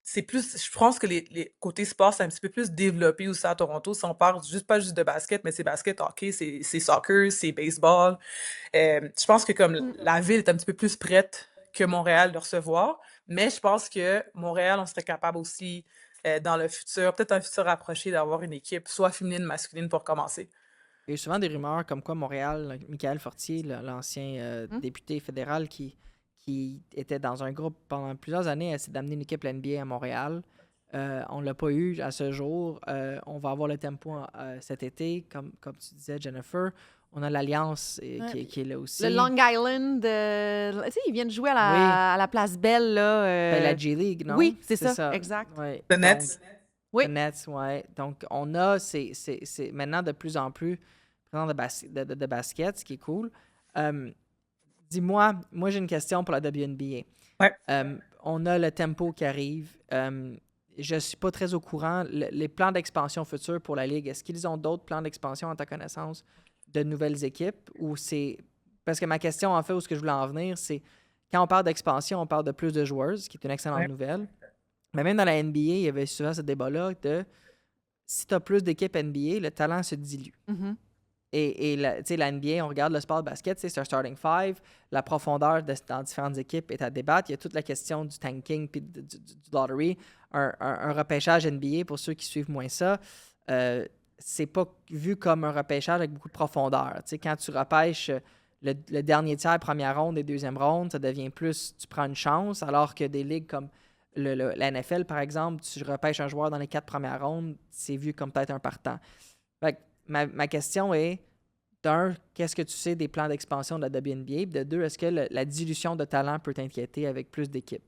c'est plus, je pense que les côtés sport, c'est un petit peu plus développé aussi à Toronto. Si on parle juste pas juste de basket, mais c'est basket, hockey, c'est soccer, c'est baseball. Je pense que comme Mm. la ville est un petit peu plus prête que Montréal de recevoir, mais je pense que Montréal, on serait capable aussi, dans le futur, peut-être un futur rapproché, d'avoir une équipe, soit féminine, masculine pour commencer. Il y a eu souvent des rumeurs comme quoi Montréal, Michael Fortier, l'ancien Mm. député fédéral qui était dans un groupe pendant plusieurs années, a essayé d'amener une équipe NBA à Montréal. On ne l'a pas eu à ce jour. On va avoir le tempo cet été, comme tu disais, Jennifer. On a l'Alliance Ouais. qui est là Le aussi. Long Island, tu sais, ils viennent jouer Oui, à la Place Belle, là. ben, la G-League, non? Oui, c'est C'est ça, ça. exact. Ouais. The Donc, Nets. Oui. the Nets, ouais. Donc, on a c'est maintenant de plus en plus présent de basket, ce qui est cool. Euh, Dis-moi, moi j'ai une question pour la WNBA. Ouais. On a le tempo qui arrive. Je ne suis pas très au courant. Les plans d'expansion futurs pour la Ligue, est-ce qu'ils ont d'autres plans d'expansion à ta connaissance de nouvelles équipes ou c'est. Parce que ma question, en fait, où ce que je voulais en venir, c'est quand on parle d'expansion, on parle de plus de joueurs, ce qui est une excellente Ouais. nouvelle. Mais même dans la NBA, il y avait souvent ce débat-là de si tu as plus d'équipes NBA, le talent se dilue. Mhm. Et tu sais, la NBA, on regarde le sport de basket, c'est un starting five. La profondeur dans différentes équipes est à débattre. Il y a toute la question du tanking puis du lottery. Un repêchage NBA, pour ceux qui suivent moins ça, c'est pas vu comme un repêchage avec beaucoup de profondeur. Tu sais, quand tu repêches le dernier tiers, première ronde et deuxième ronde, ça devient plus, tu prends une chance, alors que des ligues comme la NFL, par exemple, tu repêches un joueur dans les 4 premières rondes, c'est vu comme peut-être un partant. Fait que ma question est, d'un, qu'est-ce que tu sais des plans d'expansion de la WNBA? Puis de deux, est-ce que la dilution de talent peut t'inquiéter avec plus d'équipes?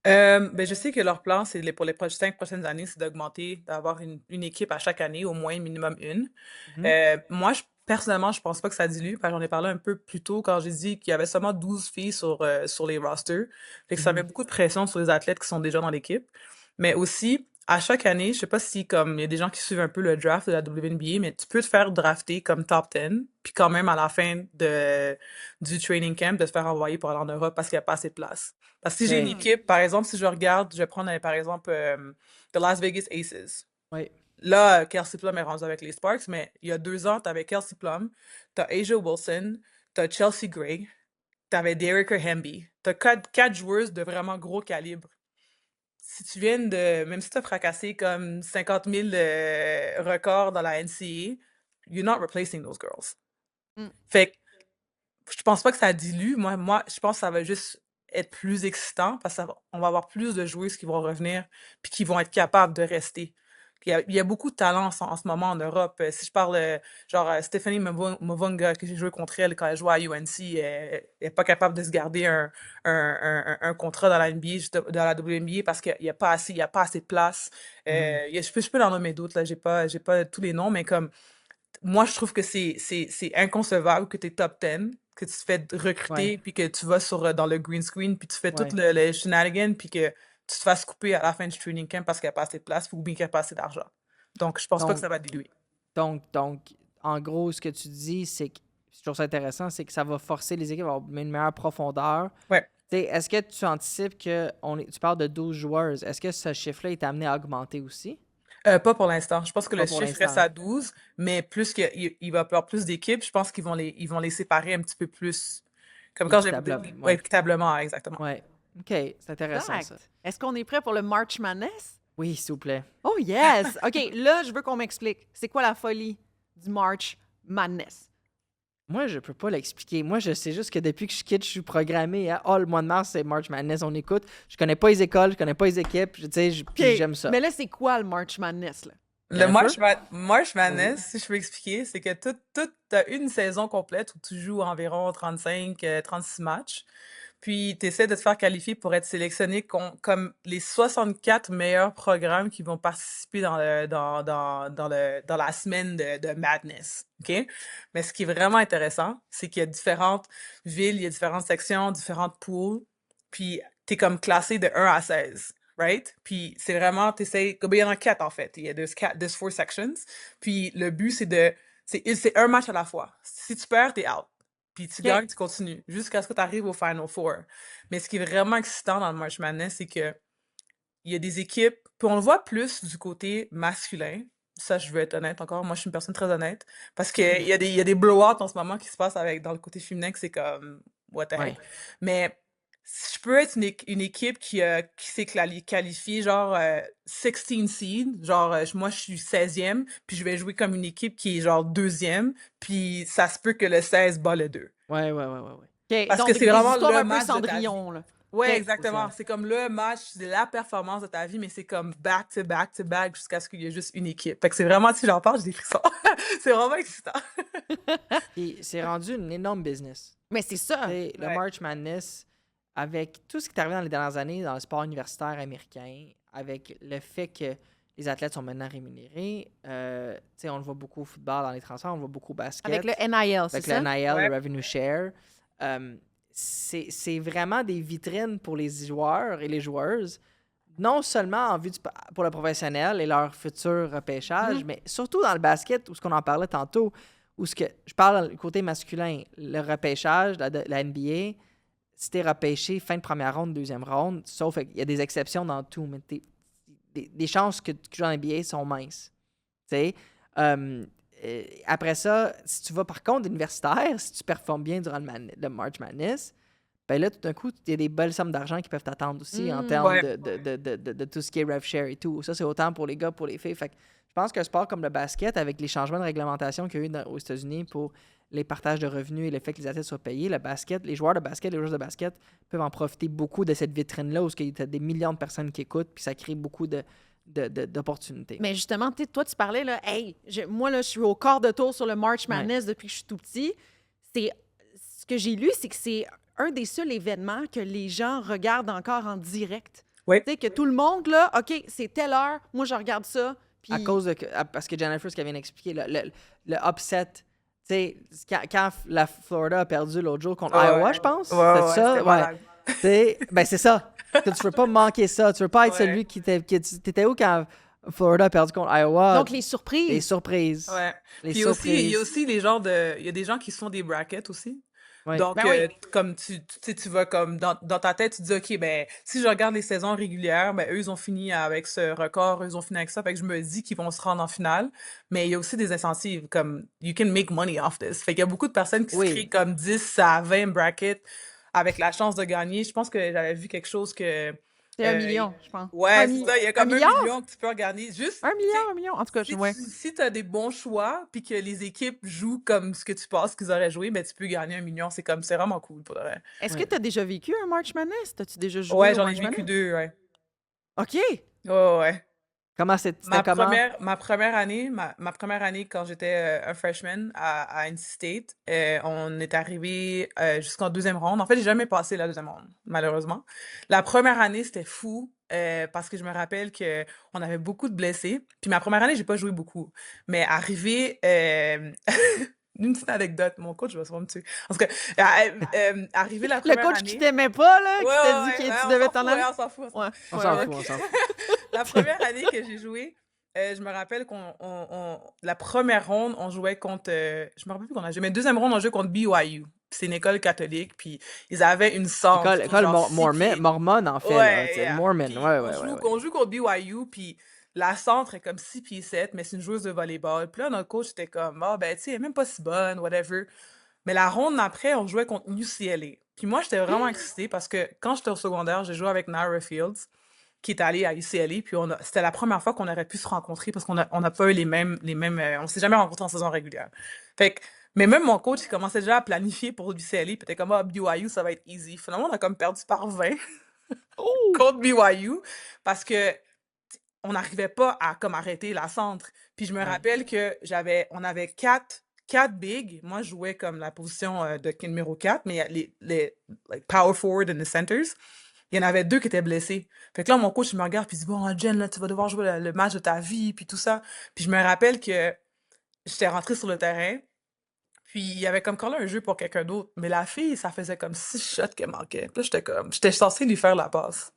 Ben, je sais que leur plan, pour les 5 prochaines années, c'est d'augmenter, d'avoir une équipe à chaque année, au moins minimum une. Mhm. Moi, personnellement, je pense pas que ça dilue, parce que j'en ai parlé un peu plus tôt quand j'ai dit qu'il y avait seulement 12 filles sur les rosters. Fait que ça met Mhm. beaucoup de pression sur les athlètes qui sont déjà dans l'équipe. Mais aussi, à chaque année, je sais pas si comme il y a des gens qui suivent un peu le draft de la WNBA, mais tu peux te faire drafter comme top 10, puis quand même à la fin du training camp, de te faire envoyer pour aller en Europe parce qu'il n'y a pas assez de place. Parce que si j'ai une OK. équipe, par exemple, si je regarde, je vais prendre par exemple The Las Vegas Aces. Oui. Là, Kelsey Plum est rendu avec les Sparks, mais il y a 2 ans, t'avais Kelsey Plum, t'as Asia Wilson, t'as Chelsea Gray, t'avais Derrick Hemby. T'as quatre joueuses de vraiment gros calibre. Si tu viens de, même si t'as fracassé comme 50 000 records dans la NCAA, you're not replacing those girls. Mm. Fait que je pense pas que ça dilue. Moi, je pense que ça va juste être plus excitant parce qu'on va avoir plus de joueuses qui vont revenir puis qui vont être capables de rester. Il y a beaucoup de talent en ce moment en Europe. Si je parle, genre, Stephanie Mavunga, que j'ai joué contre elle quand elle jouait à UNC, elle est pas capable de se garder un contrat dans la NBA, dans la WNBA parce qu'il y a pas assez de place. Mhm. Je peux en nommer d'autres, là, j'ai pas tous les noms, mais comme moi, je trouve que c'est inconcevable que tu es top 10, que tu te fais Ouais. recruter, puis que tu vas dans le green screen, puis tu fais tout Ouais. le shenanigan, puis que tu te fasses couper à la fin du training camp parce qu'il n'y a pas assez de place ou bien qu'il n'y a pas assez d'argent. Donc, je pense pas que Donc, ça va diluer. donc, en gros, ce que tu dis, c'est que, je trouve ça intéressant, c'est que ça va forcer les équipes à avoir une meilleure profondeur. Ouais. Tu sais, est-ce que tu anticipes que, tu parles de 12 joueurs, est-ce que ce chiffre-là est amené à augmenter aussi? Pas pour l'instant. Je pense que Pas le pour chiffre reste l'instant. à 12, mais plus il va y avoir plus d'équipes, je pense qu'ils vont les séparer un petit peu plus. Comme quand j'ai Équitablement. ouais, Ouais. équitablement, exactement. Ouais. OK, c'est intéressant ça. Exact. Est-ce qu'on est prêt pour le March Madness? Oui, s'il vous plaît. Oh yes! OK, là, je veux qu'on m'explique. C'est quoi la folie du March Madness? Moi, je peux pas l'expliquer. Moi, je sais juste que depuis que je quitte, je suis programmé à le mois de mars, c'est March Madness, on écoute. Je connais pas les écoles, je connais pas les équipes, tu sais, puis OK, j'aime ça. mais là, c'est quoi le March Madness, là? Le Jennifer? March Madness, si je peux expliquer, c'est que t'as une saison complète où tu joues environ 36 matchs. Puis tu essaies de te faire qualifier pour être sélectionné comme les 64 meilleurs programmes qui vont participer dans la semaine de Madness. OK? Mais ce qui est vraiment intéressant, c'est qu'il y a différentes villes, il y a différentes sections, différentes pools. Puis t'es comme classé de 1 à 16. Right? Puis c'est vraiment, t'essayes, ben, il y en a 4 en fait. There's 4 sections. Puis le but, c'est de C'est un match à la fois. Si tu perds, t'es out. Puis tu OK. gagnes, tu continues, jusqu'à ce que tu arrives au Final Four. Mais ce qui est vraiment excitant dans le March Madness, c'est que il y a des équipes, puis on le voit plus du côté masculin. Ça, je veux être honnête encore. Moi, je suis une personne très honnête. Parce qu'il y a des blowouts en ce moment qui se passent dans le côté féminin, que c'est comme, what the heck. Ouais. Mais si je peux être une équipe qui s'est qualifiée, genre 16 seed, genre moi, je suis 16e, puis je vais jouer comme une équipe qui est genre 2e, puis ça se peut que le 16 bat le 2. Ouais. OK. Parce Donc, que c'est des vraiment histoires le un peu match de ta vie. Cendrillon, là. Ouais, OK. exactement. ça. C'est comme le match, c'est la performance de ta vie, mais c'est comme back to back to back jusqu'à ce qu'il y ait juste une équipe. Fait que c'est vraiment, si j'en parle, j'ai des frissons. C'est vraiment excitant. Et c'est rendu une énorme business. Mais c'est ça. Tu sais, le Ouais. March Madness, avec tout ce qui est arrivé dans les dernières années dans le sport universitaire américain, avec le fait que les athlètes sont maintenant rémunérés, tu sais, on le voit beaucoup au football dans les transferts, on le voit beaucoup au basket. Avec le NIL, c'est Avec ça? le NIL, Ouais. le revenue share. C'est vraiment des vitrines pour les joueurs et les joueuses, non seulement en vue pour le professionnel et leur futur repêchage, mais surtout dans le basket, où ce qu'on en parlait tantôt, où ce que je parle du côté masculin, le repêchage, la NBA, si t'es repêché fin de première ronde, deuxième ronde, sauf qu'il y a des exceptions dans tout, mais des chances que tu joues en NBA sont minces. Tu sais, après ça, si tu vas par contre universitaire, si tu performes bien durant le March Madness, ben là, tout d'un coup, il y a des belles sommes d'argent qui peuvent t'attendre aussi en termes Ouais. de tout ce qui est rev share et tout. Ça, c'est autant pour les gars, pour les filles. Fait que je pense qu'un sport comme le basket, avec les changements de réglementation qu'il y a eu aux États-Unis pour les partages de revenus et le fait que les athlètes soient payés, le basket, les joueurs de basket, les joueuses de basket peuvent en profiter beaucoup de cette vitrine-là où il y a des millions de personnes qui écoutent, puis ça crée beaucoup d'opportunités. Mais justement, toi, tu parlais, là, hey, moi, là, je suis au quart de tour sur le March Madness depuis que je suis tout petit. Ce que j'ai lu, c'est que c'est un des seuls événements que les gens regardent encore en direct. Oui. Tu sais, que tout le monde, là, OK, c'est telle heure, moi, je regarde ça. Puis... Parce que Jennifer, ce qu'elle vient d'expliquer, le upset, tu sais, quand la Florida a perdu l'autre jour contre Iowa, je pense, c'est ça? c'était malade. Ben, c'est ça. Tu veux pas manquer ça. Tu veux pas être celui qui t'étais où quand Florida a perdu contre Iowa? Donc, les surprises. Les surprises. Ouais. Les Puis aussi, il y surprises. a aussi il y a des gens qui se font des brackets aussi. Ouais. Donc, Ben oui. comme tu sais, tu vas comme dans ta tête, tu dis, OK, ben, si je regarde les saisons régulières, ben, eux, ils ont fini avec ce record, eux, ils ont fini avec ça. Fait que je me dis qu'ils vont se rendre en finale. Mais il y a aussi des incentives, comme, you can make money off this. Fait qu'il y a beaucoup de personnes qui se créent comme 10 à 20 brackets avec la chance de gagner. Je pense que j'avais vu quelque chose que... C'est 1 million, je pense. Ouais, c'est ça. Il y a comme 1 milliard? million que tu peux regagner. Juste, 1 million. En tout cas, si tu as des bons choix, puis que les équipes jouent comme ce que tu penses qu'ils auraient joué, ben tu peux gagner 1 million. C'est vraiment cool pour de vrai. Est-ce que tu as déjà vécu un March Madness? T'as-tu déjà joué Ouais, au j'en ai March vécu Madness? 2, ouais. OK. Ouais. Comment c'était comment? Ma première année, quand j'étais un freshman à NC State, on est arrivé jusqu'en deuxième ronde. En fait, j'ai jamais passé la deuxième ronde, malheureusement. La première année, c'était fou parce que je me rappelle que on avait beaucoup de blessés. Puis ma première année, j'ai pas joué beaucoup. Mais arrivé... Une petite anecdote, mon coach va sûrement me tuer. En tout cas, arrivé la première Le coach année... qui t'aimait pas, là, qui t'a dit ouais, que tu on devais s'en t'en fout, aller? ouais, on s'en fout. Ouais. On s'en fout, on s'en fout. La première année que j'ai joué, je me rappelle la première ronde, on jouait contre... je me rappelle plus qu'on a joué, mais deuxième ronde, on jouait contre BYU. C'est une école catholique, puis ils avaient une centre. École mormone, en fait. Ouais, là, c'est yeah. Mormon, Puis ouais. on joue contre BYU, puis la centre est comme 6 pieds 7, mais c'est une joueuse de volleyball. Puis là, notre coach était comme, ben, tu sais, elle est même pas si bonne, whatever. Mais la ronde après, on jouait contre UCLA. Puis moi, j'étais vraiment excitée parce que quand j'étais au secondaire, j'ai joué avec Nara Fields, qui est allée à UCLA. Puis c'était la première fois qu'on aurait pu se rencontrer parce qu'on n'a pas eu les mêmes on s'est jamais rencontrés en saison régulière. Fait que, mais même mon coach, il commençait déjà à planifier pour UCLA. Puis t'es comme, BYU, ça va être easy. Finalement, on a comme perdu par 20 contre BYU parce que on n'arrivait pas à comme arrêter la centre. Puis je me rappelle que on avait quatre bigs. Moi, je jouais comme la position de numéro 4, mais les like, power forward and the centers, il y en avait 2 qui étaient blessés. Fait que là, mon coach, il me regarde, puis il dit, bon, Jen, là, tu vas devoir jouer le match de ta vie, puis tout ça. Puis je me rappelle que j'étais rentrée sur le terrain, puis il y avait comme quand là un jeu pour quelqu'un d'autre, mais la fille, ça faisait comme 6 shots qu'elle manquait. Puis là, j'étais censée lui faire la passe.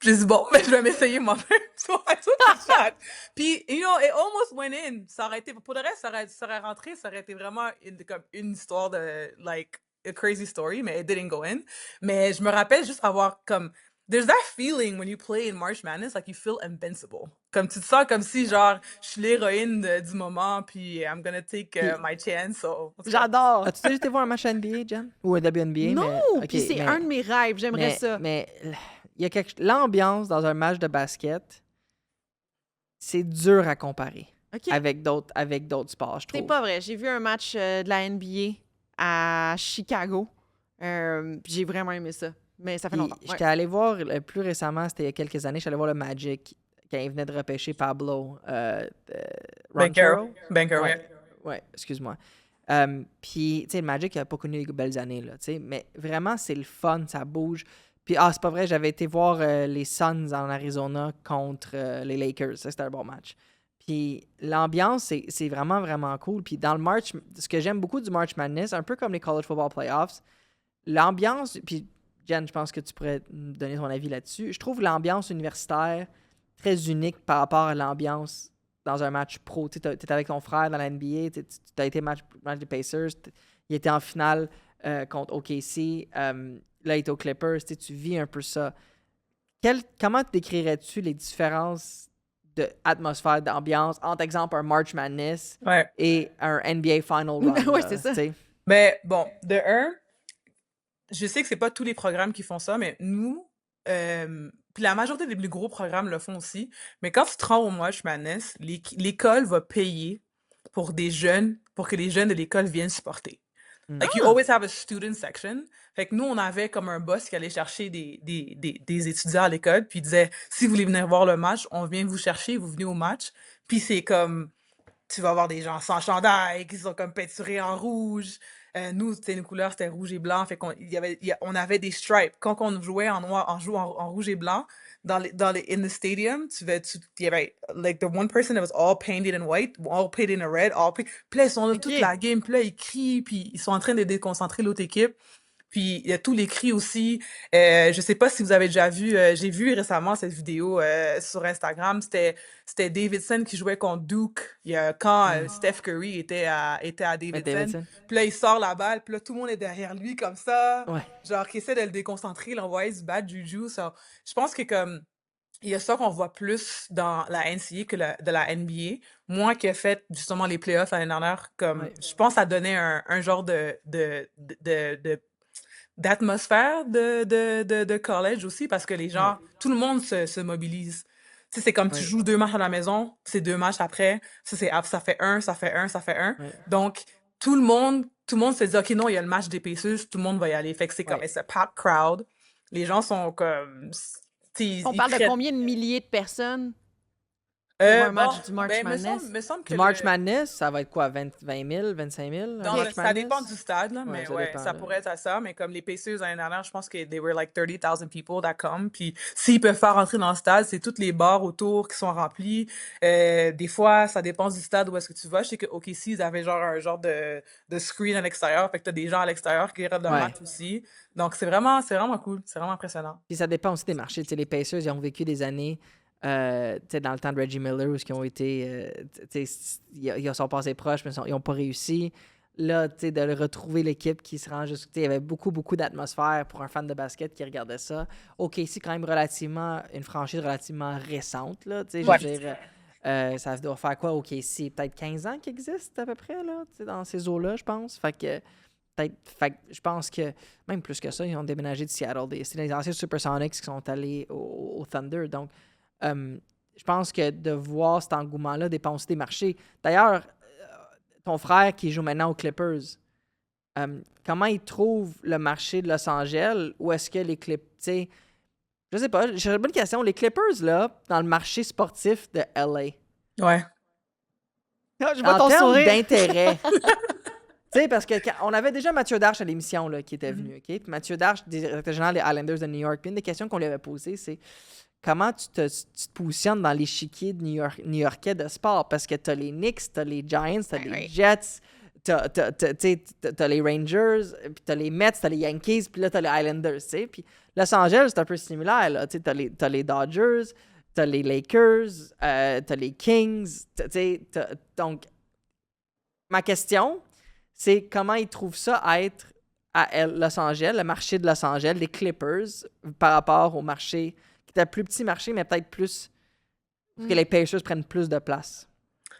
J'ai dit, bon, mais je vais m'essayer moi-même. So I took the shot. Puis, you know, it almost went in. Ça aurait été, pour le reste, ça aurait rentré, ça aurait été vraiment comme une histoire de, like, a crazy story, mais it didn't go in. Mais je me rappelle juste avoir comme, there's that feeling when you play in March Madness, like you feel invincible. Comme tu te sens comme si, genre, je suis l'héroïne du moment, puis I'm gonna take my chance. So, J'adore. As-tu déjà été voir un match NBA, Jen? Ou un WNBA? Non, mais, puis c'est un de mes rêves. J'aimerais ça. Mais il y a l'ambiance dans un match de basket, c'est dur à comparer OK. avec d'autres sports, je trouve. C'est pas vrai. J'ai vu un match de la NBA à Chicago. Puis j'ai vraiment aimé ça. Mais ça fait Puis longtemps. j'étais allé voir, plus récemment, c'était il y a quelques années, j'étais allé voir le Magic quand il venait de repêcher Pablo Banchero. Banchero, Ouais, excuse-moi. Puis, tu sais, le Magic n'a pas connu les belles années, là, tu sais, mais vraiment, c'est le fun, ça bouge. Puis, c'est pas vrai, j'avais été voir les Suns en Arizona contre les Lakers. Ça, c'était un bon match. Puis, l'ambiance, c'est vraiment, vraiment cool. Puis, dans le March, ce que j'aime beaucoup du March Madness, un peu comme les College Football Playoffs, l'ambiance, puis, Jen, je pense que tu pourrais me donner ton avis là-dessus. Je trouve l'ambiance universitaire très unique par rapport à l'ambiance dans un match pro. Tu étais avec ton frère dans la NBA, tu as été match des Pacers, il était en finale contre OKC, là il est aux Clippers, tu vis un peu ça. Comment décrirais-tu les différences d'atmosphère, d'ambiance entre, exemple, un March Madness et un NBA Final Run? Oui, c'est ça. Mais bon, de un, je sais que c'est pas tous les programmes qui font ça, mais nous, puis la majorité des plus gros programmes le font aussi, mais quand tu te rends au March Madness, l'école va payer pour que les jeunes de l'école viennent supporter. Like, you always have a student section. Fait que nous, on avait comme un boss qui allait chercher des étudiants à l'école, puis il disait, si vous voulez venir voir le match, on vient vous chercher, vous venez au match. Puis c'est comme, tu vas avoir des gens sans chandail, qui sont comme peinturés en rouge. Nous, nos couleurs, c'était rouge et blanc. Fait on avait des stripes. Quand on jouait en noir, en rouge et blanc, in the stadium, il y avait, like, the one person that was all painted in white, all painted in red, puis là, ils sont là toute la game, puis là, ils crient, puis ils sont en train de déconcentrer l'autre équipe. Puis il y a tous les cris aussi. Je sais pas si vous avez déjà vu, j'ai vu récemment cette vidéo sur Instagram. C'était Davidson qui jouait contre Duke. Quand Steph Curry était à Davidson. Puis là, il sort la balle. Puis là, tout le monde est derrière lui comme ça. Ouais. Genre, qui essaie de le déconcentrer, l'envoyer du bad juju. So, je pense que comme il y a ça qu'on voit plus dans la NCAA que de la NBA. Moi qui ai fait justement les playoffs l'année dernière, comme je pense que ça donnait un genre d'atmosphère de college aussi, parce que les gens, tout le monde se mobilise. Tu sais, c'est comme tu joues 2 matchs à la maison, c'est 2 matchs après, ça fait un. Ouais. Donc, tout le monde se dit, OK, non, il y a le match des Pacers, tout le monde va y aller. Fait que c'est comme, it's a packed crowd. Les gens sont comme... On parle de combien de milliers de personnes pour un match du March Madness? Me semble que Du March Madness, ça va être quoi, 20 000, 25 000? Non, ça dépend du stade, là, mais ça dépend, pourrait être à ça. Mais comme les Pacers l'année dernière, je pense que they were like 30,000 people that come. Puis s'ils peuvent faire rentrer dans le stade, c'est toutes les bars autour qui sont remplis. Des fois, ça dépend du stade où est-ce que tu vas. Je sais que OKC, ils avaient un genre de screen à l'extérieur. Fait que t'as des gens à l'extérieur qui regardent le match aussi. Donc c'est vraiment cool. C'est vraiment impressionnant. Puis ça dépend aussi des marchés. Tu sais, les Pacers, ils ont vécu des années... dans le temps de Reggie Miller, où ils ont été. Ils sont passés proches, mais ils n'ont pas réussi. Là, de retrouver l'équipe qui se rend jusqu'à. Il y avait beaucoup, beaucoup d'atmosphère pour un fan de basket qui regardait ça. OKC, quand même, une franchise relativement récente. Là, je veux dire, ça doit faire quoi, OKC? Peut-être 15 ans qu'ils existent à peu près, là, dans ces eaux-là, je pense. Fait que je pense que, même plus que ça, ils ont déménagé de Seattle. C'est les anciens Supersonics qui sont allés au Thunder. Donc, je pense que de voir cet engouement-là dépend aussi des marchés. D'ailleurs, ton frère qui joue maintenant aux Clippers, comment il trouve le marché de Los Angeles? Ou est-ce que les Clippers... Je sais pas, j'ai une bonne question. Les Clippers, là, dans le marché sportif de LA... Ouais. Je vois en ton termes sourire. d'intérêt... Tu sais, parce qu'on avait déjà Mathieu Darche à l'émission là, qui était venu, OK? Puis Mathieu Darche, directeur général des Islanders de New York. Puis une des questions qu'on lui avait posées, c'est comment tu te positionnes dans l'échiquier new-yorkais de sport? Parce que t'as les Knicks, t'as les Giants, t'as les Jets, t'as les Rangers, puis t'as les Mets, t'as les Yankees, puis là, t'as les Islanders, tu sais. Puis Los Angeles, c'est un peu similaire. Là. Tu sais, t'as les Dodgers, t'as les Lakers, t'as les Kings. Tu sais, donc, ma question, c'est comment ils trouvent ça à être à Los Angeles, le marché de Los Angeles, les Clippers, par rapport au marché, qui est un plus petit marché, mais peut-être plus, que les Pacers prennent plus de place.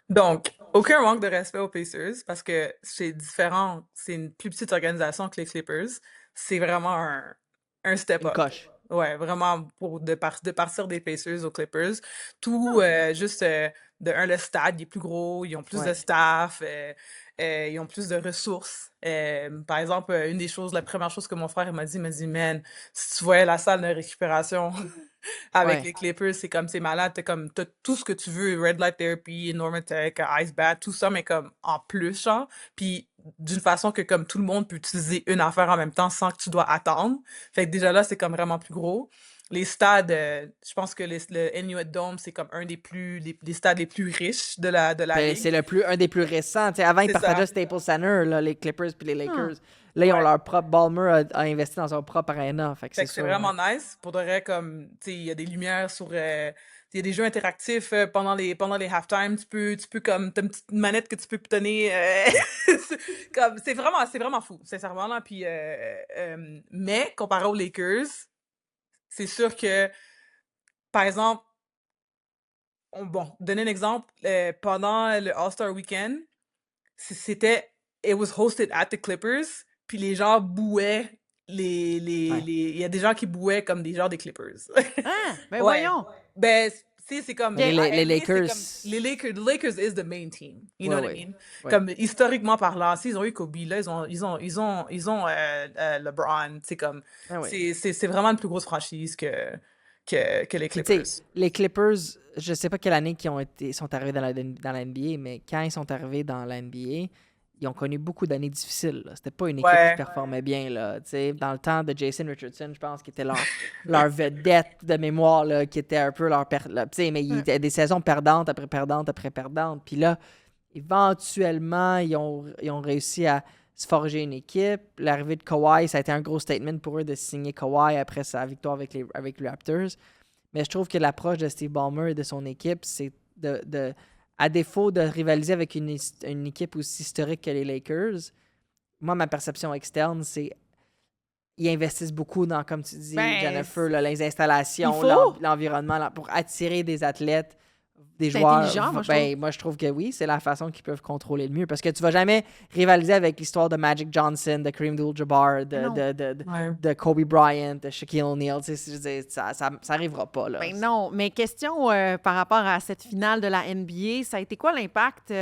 Donc, aucun manque de respect aux Pacers parce que c'est différent. C'est une plus petite organisation que les Clippers. C'est vraiment un step Une up. coche. Ouais, vraiment de partir des Pacers aux Clippers. Tout juste de un, le stade il est plus gros, ils ont plus de Ouais. staff, ils ont plus de ressources. Par exemple, une des choses, la première chose que mon frère il m'a dit, man, si tu voyais la salle de récupération avec Ouais. les Clippers, c'est comme c'est malade, t'as tout ce que tu veux, Red Light Therapy, Normatec, Ice Bath, tout ça, mais comme en plus, genre, puis d'une façon que comme tout le monde peut utiliser une affaire en même temps sans que tu dois attendre. Fait que déjà là, c'est comme vraiment plus gros. Les stades, je pense que le Inuit Dome, c'est comme un des stades les plus riches de la ligue. C'est un des plus récents. T'sais, avant, ils C'est partageaient ça. Staples Center, là, les Clippers puis les Lakers. Ah. Là, ils ont Ouais. leur propre... Ballmer a investi dans son propre arena. Fait que Fait c'est que c'est sûr. vraiment nice. Pour de vrai, comme, tu sais, il y a des lumières sur... il y a des jeux interactifs pendant les halftime. Tu peux comme, t'as une petite manette que tu peux pitonner. Comme, c'est vraiment fou, sincèrement, là. Puis, mais, comparé aux Lakers, c'est sûr que, par exemple, bon, donner un exemple, pendant le All-Star Weekend, c'était it was hosted at the Clippers, puis les gens bouaient Ouais. il y a des gens qui bouaient comme des gens des Clippers. Ah, ben Ouais. voyons. Ben, tu sais, c'est comme Mais en les NBA, c'est Lakers... comme the Lakers is the main team. You know Ouais, what I ouais. mean? Ouais. Comme historiquement parlant, s'ils ont eu Kobe, là, ils ont LeBron, c'est comme Ah ouais. c'est vraiment une plus grosse franchise que les Puis, tu sais, Clippers. les Clippers, je sais pas quelle année sont arrivés dans la NBA, mais quand ils sont arrivés dans la NBA, ils ont connu beaucoup d'années difficiles. Là. C'était pas une équipe Ouais. qui performait bien. Là. Tu sais, dans le temps de Jason Richardson, je pense, qui était leur vedette de mémoire, là, qui était un peu mais il était des saisons perdantes après perdantes après perdantes. Puis là, éventuellement, ils ont réussi à se forger une équipe. L'arrivée de Kawhi, ça a été un gros statement pour eux de signer Kawhi après sa victoire avec les Raptors. Mais je trouve que l'approche de Steve Ballmer et de son équipe, c'est à défaut de rivaliser avec une équipe aussi historique que les Lakers, moi, ma perception externe, c'est ils investissent beaucoup dans, comme tu dis, Ben, Jennifer, là, les installations, il faut. l'environnement, là, pour attirer des athlètes, des C'est joueurs. intelligent, moi, je Ben, moi, je trouve que oui, c'est la façon qu'ils peuvent contrôler le mieux. Parce que tu vas jamais rivaliser avec l'histoire de Magic Johnson, de Kareem Abdul-Jabbar, Non. Ouais. de Kobe Bryant, de Shaquille O'Neal. Tu sais, je veux dire, ça arrivera pas, là. Ben non, mais question par rapport à cette finale de la NBA, ça a été quoi l'impact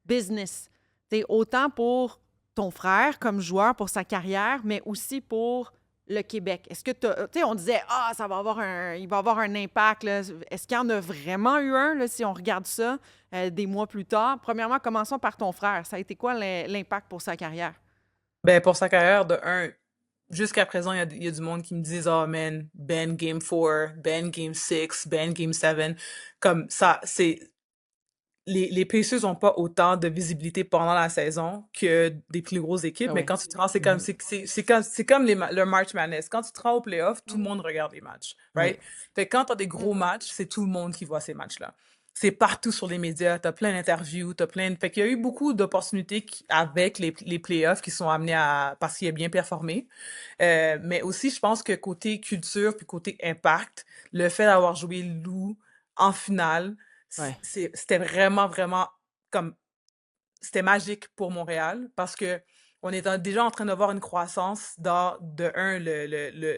business? T'sais, autant pour ton frère comme joueur, pour sa carrière, mais aussi pour le Québec. Est-ce que tu sais, on disait, il va avoir un impact. Là. Est-ce qu'il y en a vraiment eu un, là, si on regarde ça des mois plus tard? Premièrement, commençons par ton frère. Ça a été quoi l'impact pour sa carrière? Ben, pour sa carrière, de un, jusqu'à présent, il y a du monde qui me disent, oh man, ban Game 4, ban Game 6, ban Game 7. Comme ça, les Pacers n'ont pas autant de visibilité pendant la saison que des plus grosses équipes, Ah mais oui. quand tu te rends, c'est comme, c'est comme le March Madness. Quand tu te rends au playoff, tout le monde regarde les matchs, right? Fait que quand tu as des gros matchs, c'est tout le monde qui voit ces matchs-là. C'est partout sur les médias, t'as plein d'interviews, Fait qu'il y a eu beaucoup d'opportunités avec les playoffs qui sont amenés parce qu'il a bien performé. Mais aussi, je pense que côté culture puis côté impact, le fait d'avoir joué Lou en finale, Ouais. c'était vraiment, vraiment comme c'était magique pour Montréal parce que on est déjà en train de voir une croissance dans, de un,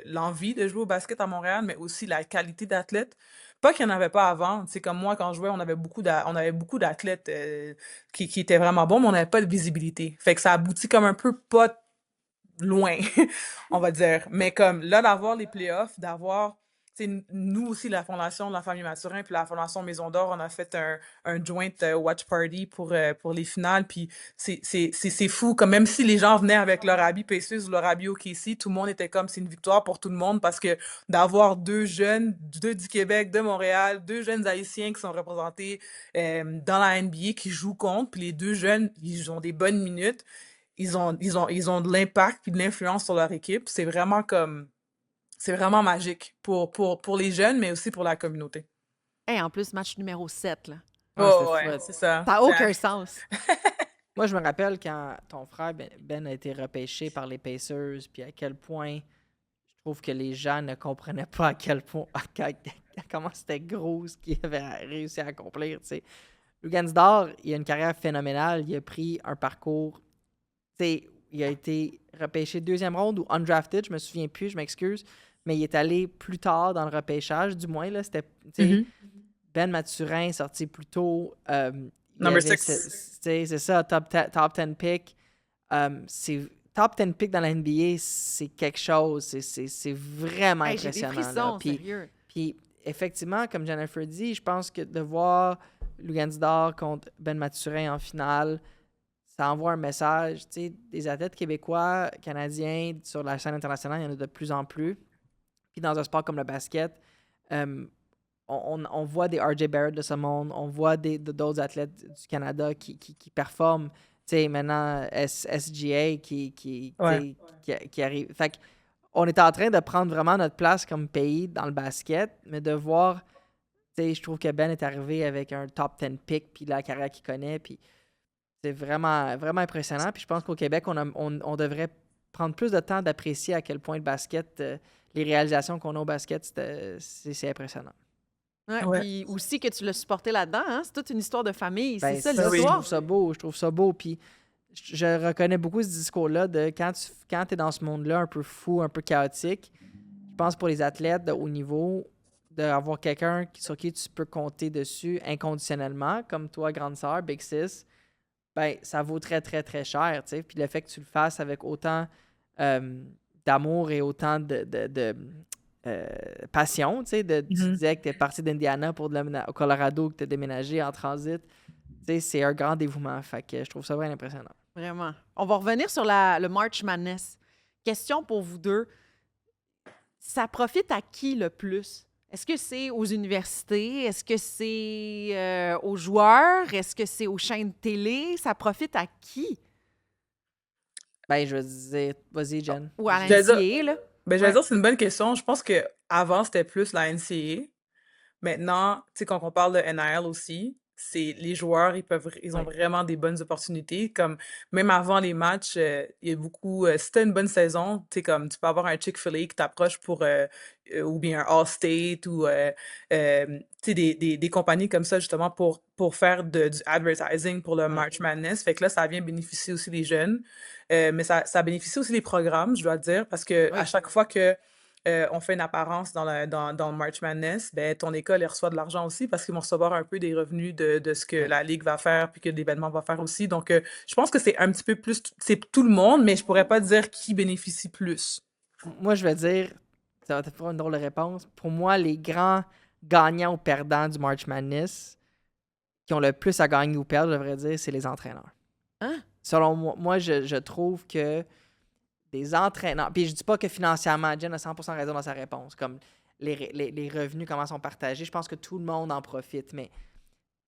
l'envie de jouer au basket à Montréal, mais aussi la qualité d'athlètes. Pas qu'il n'y en avait pas avant. C'est comme moi, quand je jouais, on avait beaucoup d'athlètes qui étaient vraiment bons, mais on n'avait pas de visibilité. Fait que ça aboutit comme un peu pas loin, on va dire. Mais comme là, d'avoir les playoffs, d'avoir... Nous aussi, la Fondation de la famille Mathurin puis la Fondation Maison d'Or, on a fait un joint watch party pour les finales. Puis c'est fou. Comme même si les gens venaient avec leur habit Pacers ou leur habit OKC, tout le monde était comme c'est une victoire pour tout le monde parce que d'avoir deux du Québec, de Montréal, deux jeunes Haïtiens qui sont représentés dans la NBA, qui jouent contre, puis les deux jeunes, ils ont des bonnes minutes. Ils ont de l'impact puis de l'influence sur leur équipe. C'est vraiment comme... c'est vraiment magique pour les jeunes, mais aussi pour la communauté. Hey, en plus, match numéro 7, là. Ouais, c'était Oh, ouais, fou. c'est ça. Ça n'a aucun sens. Moi, je me rappelle quand ton frère Ben a été repêché par les Pacers, puis à quel point je trouve que les gens ne comprenaient pas à quel point, comment c'était gros ce qu'il avait réussi à accomplir. Tu sais. Lugansdor, il a une carrière phénoménale. Il a pris un parcours. Tu sais, il a été repêché deuxième ronde ou undrafted, je me souviens plus, je m'excuse, mais il est allé plus tard dans le repêchage, du moins. Là, c'était, tu sais, Mhm. Ben Mathurin est sorti plus tôt. Il Number avait 6. c'est ça, top 10 pick. C'est top 10 pick dans la NBA, c'est quelque chose. C'est vraiment Hey, j'ai des impressionnant. Là. frissons, sérieux. Puis, effectivement, comme Jennifer dit, je pense que de voir Lugansdor contre Ben Mathurin en finale, ça envoie un message. Tu sais, des athlètes québécois, canadiens sur la scène internationale, il y en a de plus en plus. Puis dans un sport comme le basket, on voit des RJ Barrett de ce monde, on voit d'autres athlètes du Canada qui performent. Tu sais, maintenant, SGA Ouais. qui arrive. Fait on est en train de prendre vraiment notre place comme pays dans le basket, mais de voir, tu sais, je trouve que Ben est arrivé avec un top 10 pick, puis la carrière qu'il connaît, puis c'est vraiment, vraiment impressionnant. Puis je pense qu'au Québec, on devrait prendre plus de temps d'apprécier à quel point le basket, les réalisations qu'on a au basket, c'est impressionnant. Ouais, Ouais. puis aussi que tu l'as supporté là-dedans, hein? C'est toute une histoire de famille. Ben, C'est ça ça, oui. je l'histoire. trouve ça beau. Je trouve ça beau. Puis je reconnais beaucoup ce discours-là de quand tu es dans ce monde-là un peu fou, un peu chaotique. Je pense pour les athlètes de haut niveau, d'avoir quelqu'un sur qui tu peux compter dessus inconditionnellement, comme toi, grande sœur, Big Sis, ben, ça vaut très, très, très cher. Tu sais. Puis le fait que tu le fasses avec autant d'amour et autant de passion, tu sais, tu Mhm. disais que tu es parti d'Indiana pour au Colorado, que tu as déménagé en transit. Tu sais, c'est un grand dévouement. Fait que je trouve ça vraiment impressionnant. Vraiment. On va revenir sur le March Madness. Question pour vous deux. Ça profite à qui le plus? Est-ce que c'est aux universités? Est-ce que c'est aux joueurs? Est-ce que c'est aux chaînes de télé? Ça profite à qui? Ben, je veux dire, vas-y, Jen. Ou à Je vais dire, l'NCA, là? ben, je vais Ouais. dire, c'est une bonne question. Je pense que avant c'était plus la NCAA. Maintenant, tu sais, quand on parle de NIL aussi, c'est les joueurs, ils ont Oui. vraiment des bonnes opportunités. Comme même avant les matchs, il y a beaucoup. Si t'as une bonne saison, tu sais, comme tu peux avoir un Chick-fil-A qui t'approche pour ou bien un Allstate ou tu sais, des compagnies comme ça justement pour faire du advertising pour le Ouais. March Madness. Fait que là, ça vient bénéficier aussi les jeunes. Mais ça bénéficie aussi les programmes, je dois dire, parce que à Oui. chaque fois que on fait une apparence dans le March Madness, ben, ton école elle reçoit de l'argent aussi parce qu'ils vont recevoir un peu des revenus de ce que Ouais. la Ligue va faire puis que l'événement va faire aussi. Donc, je pense que c'est un petit peu plus, c'est tout le monde, mais je pourrais pas dire qui bénéficie plus. Moi, je vais dire, ça va te faire une drôle de réponse. Pour moi, les grands gagnants ou perdants du March Madness, qui ont le plus à gagner ou perdre, je devrais dire, c'est les entraîneurs. Hein? Selon moi, je trouve que des entraîneurs. Puis je dis pas que financièrement, Jen a 100% raison dans sa réponse. Comme les revenus, comment sont partagés, je pense que tout le monde en profite. Mais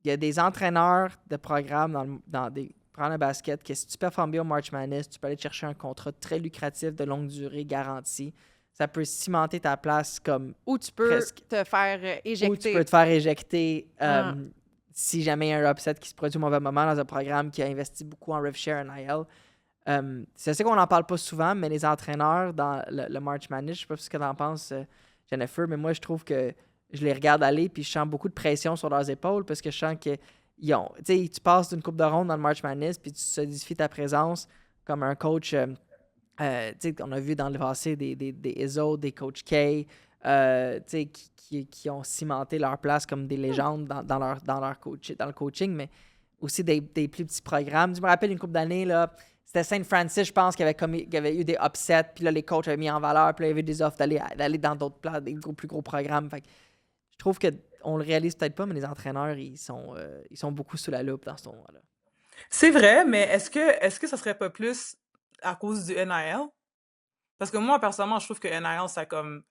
il y a des entraîneurs de programmes dans des programmes de basket que si tu performes bien au March Madness, tu peux aller chercher un contrat très lucratif de longue durée garanti. Ça peut cimenter ta place comme Ou tu peux presque. te faire Ou tu éjecter. peux te faire éjecter Ah. si jamais il y a un upset qui se produit au mauvais moment dans un programme qui a investi beaucoup en RevShare NIL. C'est ça qu'on n'en parle pas souvent, mais les entraîneurs dans le March Madness, je sais pas ce que tu en penses, Jennifer, mais moi, je trouve que je les regarde aller puis je sens beaucoup de pression sur leurs épaules parce que je sens que tu passes d'une coupe de ronde dans le March Madness puis tu solidifies ta présence comme un coach. On a vu dans le passé des Izzo, des coach K, qui ont cimenté leur place comme des légendes dans leur dans le coaching, mais aussi des plus petits programmes. Je me rappelle une couple d'années, là, c'était Saint Francis, je pense, qui avait eu des upsets, puis là, les coachs avaient mis en valeur, puis là, il y avait des offres d'aller dans d'autres places, des plus gros programmes. Fait que je trouve qu'on le réalise peut-être pas, mais les entraîneurs, ils sont beaucoup sous la loupe dans ce tournoi-là. C'est vrai, mais est-ce que ça serait pas plus à cause du NIL? Parce que moi, personnellement, je trouve que NIL,